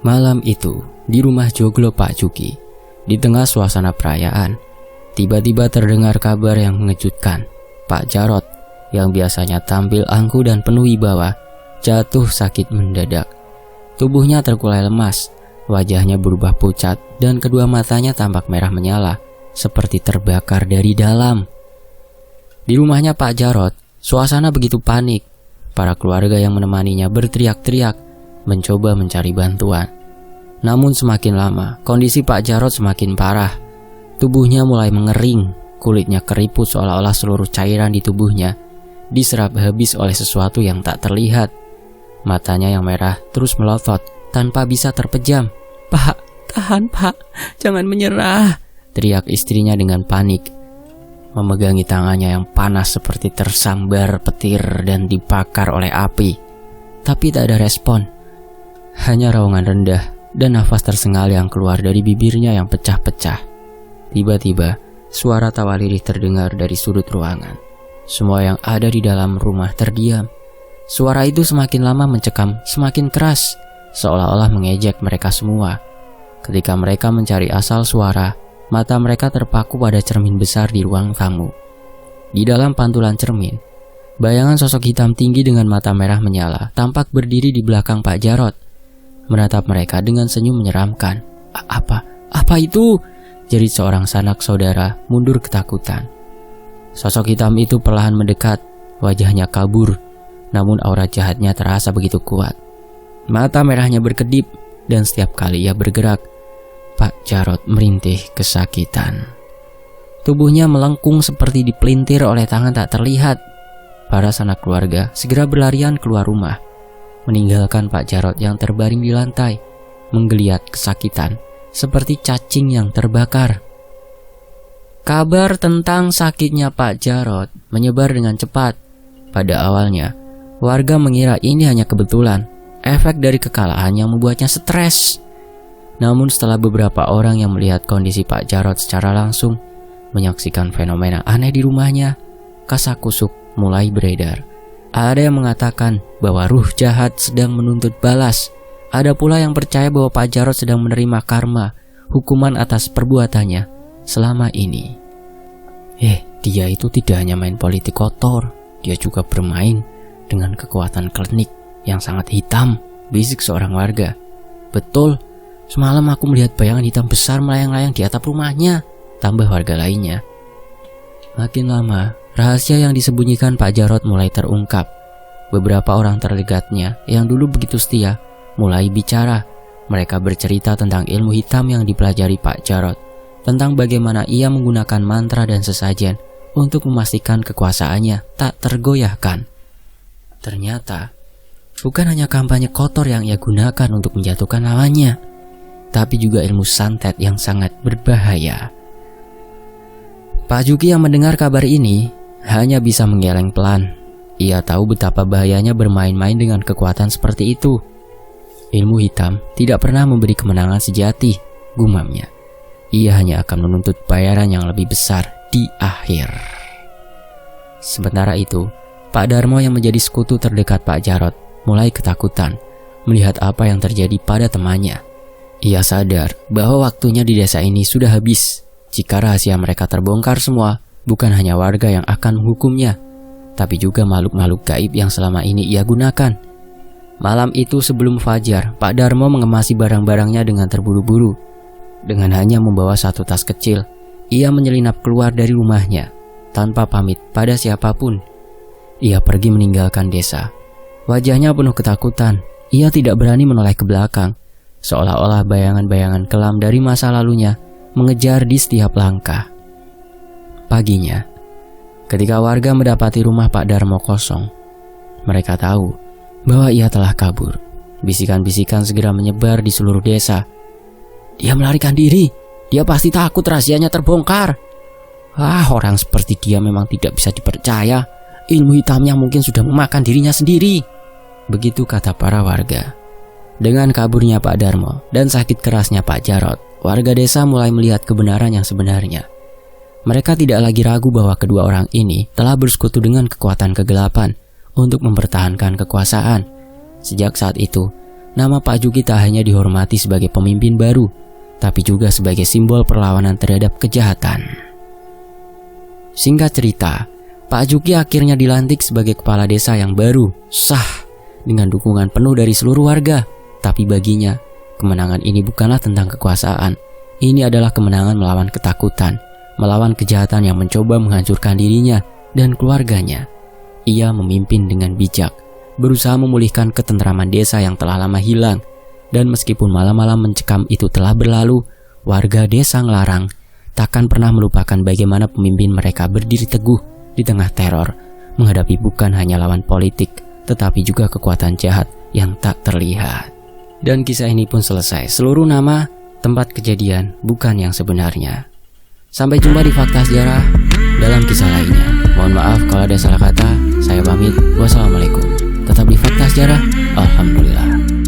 Malam itu, di rumah joglo Pak Juki, di tengah suasana perayaan, tiba-tiba terdengar kabar yang mengejutkan. Pak Jarot, yang biasanya tampil angkuh dan penuh wibawa, jatuh sakit mendadak. Tubuhnya terkulai lemas, wajahnya berubah pucat, dan kedua matanya tampak merah menyala, seperti terbakar dari dalam. Di rumahnya Pak Jarot, suasana begitu panik. Para keluarga yang menemaninya berteriak-teriak, mencoba mencari bantuan. Namun semakin lama, kondisi Pak Jarot semakin parah. Tubuhnya mulai mengering, kulitnya keriput seolah-olah seluruh cairan di tubuhnya diserap habis oleh sesuatu yang tak terlihat. Matanya yang merah terus melotot tanpa bisa terpejam. "Pak, tahan Pak, jangan menyerah," teriak istrinya dengan panik, memegangi tangannya yang panas seperti tersambar petir dan dibakar oleh api. Tapi tak ada respon, hanya raungan rendah dan nafas tersengal yang keluar dari bibirnya yang pecah-pecah. Tiba-tiba, suara tawa lirih terdengar dari sudut ruangan. Semua yang ada di dalam rumah terdiam. Suara itu semakin lama mencekam, semakin keras, seolah-olah mengejek mereka semua. Ketika mereka mencari asal suara, mata mereka terpaku pada cermin besar di ruang tamu. Di dalam pantulan cermin, bayangan sosok hitam tinggi dengan mata merah menyala tampak berdiri di belakang Pak Jarot, menatap mereka dengan senyum menyeramkan. Apa itu?" jerit seorang sanak saudara mundur ketakutan. Sosok hitam itu perlahan mendekat, wajahnya kabur, namun aura jahatnya terasa begitu kuat. Mata merahnya berkedip, dan setiap kali ia bergerak, Pak Jarot merintih kesakitan. Tubuhnya melengkung seperti dipelintir oleh tangan tak terlihat. Para sanak keluarga segera berlarian keluar rumah, meninggalkan Pak Jarot yang terbaring di lantai, menggeliat kesakitan seperti cacing yang terbakar. Kabar tentang sakitnya Pak Jarot menyebar dengan cepat. Pada awalnya, warga mengira ini hanya kebetulan, efek dari kekalahan yang membuatnya stres. Namun setelah beberapa orang yang melihat kondisi Pak Jarot secara langsung, menyaksikan fenomena aneh di rumahnya, kasakusuk mulai beredar. Ada yang mengatakan bahwa ruh jahat sedang menuntut balas. Ada pula yang percaya bahwa Pak Jarot sedang menerima karma, hukuman atas perbuatannya selama ini. Dia itu tidak hanya main politik kotor, dia juga bermain dengan kekuatan klinik yang sangat hitam, bisik seorang warga. "Betul, semalam aku melihat bayangan hitam besar melayang-layang di atap rumahnya," tambah warga lainnya. Makin lama, rahasia yang disembunyikan Pak Jarot mulai terungkap. Beberapa orang terdekatnya yang dulu begitu setia mulai bicara. Mereka bercerita tentang ilmu hitam yang dipelajari Pak Jarot, tentang bagaimana ia menggunakan mantra dan sesajen untuk memastikan kekuasaannya tak tergoyahkan. Ternyata, bukan hanya kampanye kotor yang ia gunakan untuk menjatuhkan lawannya, tapi juga ilmu santet yang sangat berbahaya. Pak Juki yang mendengar kabar ini hanya bisa menggeleng pelan. Ia tahu betapa bahayanya bermain-main dengan kekuatan seperti itu. Ilmu hitam tidak pernah memberi kemenangan sejati, gumamnya. Ia hanya akan menuntut bayaran yang lebih besar di akhir. Sementara itu, Pak Darmo yang menjadi sekutu terdekat Pak Jarot mulai ketakutan melihat apa yang terjadi pada temannya. Ia sadar bahwa waktunya di desa ini sudah habis. Jika rahasia mereka terbongkar semua, bukan hanya warga yang akan menghukumnya, tapi juga makhluk-makhluk gaib yang selama ini ia gunakan. Malam itu sebelum fajar, Pak Darmo mengemasi barang-barangnya dengan terburu-buru. Dengan hanya membawa satu tas kecil, ia menyelinap keluar dari rumahnya tanpa pamit pada siapapun. Ia pergi meninggalkan desa. Wajahnya penuh ketakutan. Ia tidak berani menoleh ke belakang, seolah-olah bayangan-bayangan kelam dari masa lalunya mengejar di setiap langkah. Paginya, ketika warga mendapati rumah Pak Darmo kosong, mereka tahu bahwa ia telah kabur. Bisikan-bisikan segera menyebar di seluruh desa. "Dia melarikan diri, dia pasti takut rahasianya terbongkar. Orang seperti dia memang tidak bisa dipercaya. Ilmu hitamnya mungkin sudah memakan dirinya sendiri." Begitu kata para warga. Dengan kaburnya Pak Darmo dan sakit kerasnya Pak Jarot, warga desa mulai melihat kebenaran yang sebenarnya. Mereka tidak lagi ragu bahwa kedua orang ini telah bersekutu dengan kekuatan kegelapan untuk mempertahankan kekuasaan. Sejak saat itu, nama Pak Juki tak hanya dihormati sebagai pemimpin baru, tapi juga sebagai simbol perlawanan terhadap kejahatan. Singkat cerita, Pak Juki akhirnya dilantik sebagai kepala desa yang baru, sah, dengan dukungan penuh dari seluruh warga. Tapi baginya, kemenangan ini bukanlah tentang kekuasaan. Ini adalah kemenangan melawan ketakutan, melawan kejahatan yang mencoba menghancurkan dirinya dan keluarganya. Ia memimpin dengan bijak, berusaha memulihkan ketentraman desa yang telah lama hilang. Dan meskipun malam-malam mencekam itu telah berlalu, warga desa Nglarang takkan pernah melupakan bagaimana pemimpin mereka berdiri teguh di tengah teror, menghadapi bukan hanya lawan politik, tetapi juga kekuatan jahat yang tak terlihat. Dan kisah ini pun selesai. Seluruh nama tempat kejadian bukan yang sebenarnya. Sampai jumpa di Fakta Sejarah dalam kisah lainnya. Mohon maaf kalau ada salah kata. Saya pamit. Wassalamualaikum. Tetap di Fakta Sejarah. Alhamdulillah.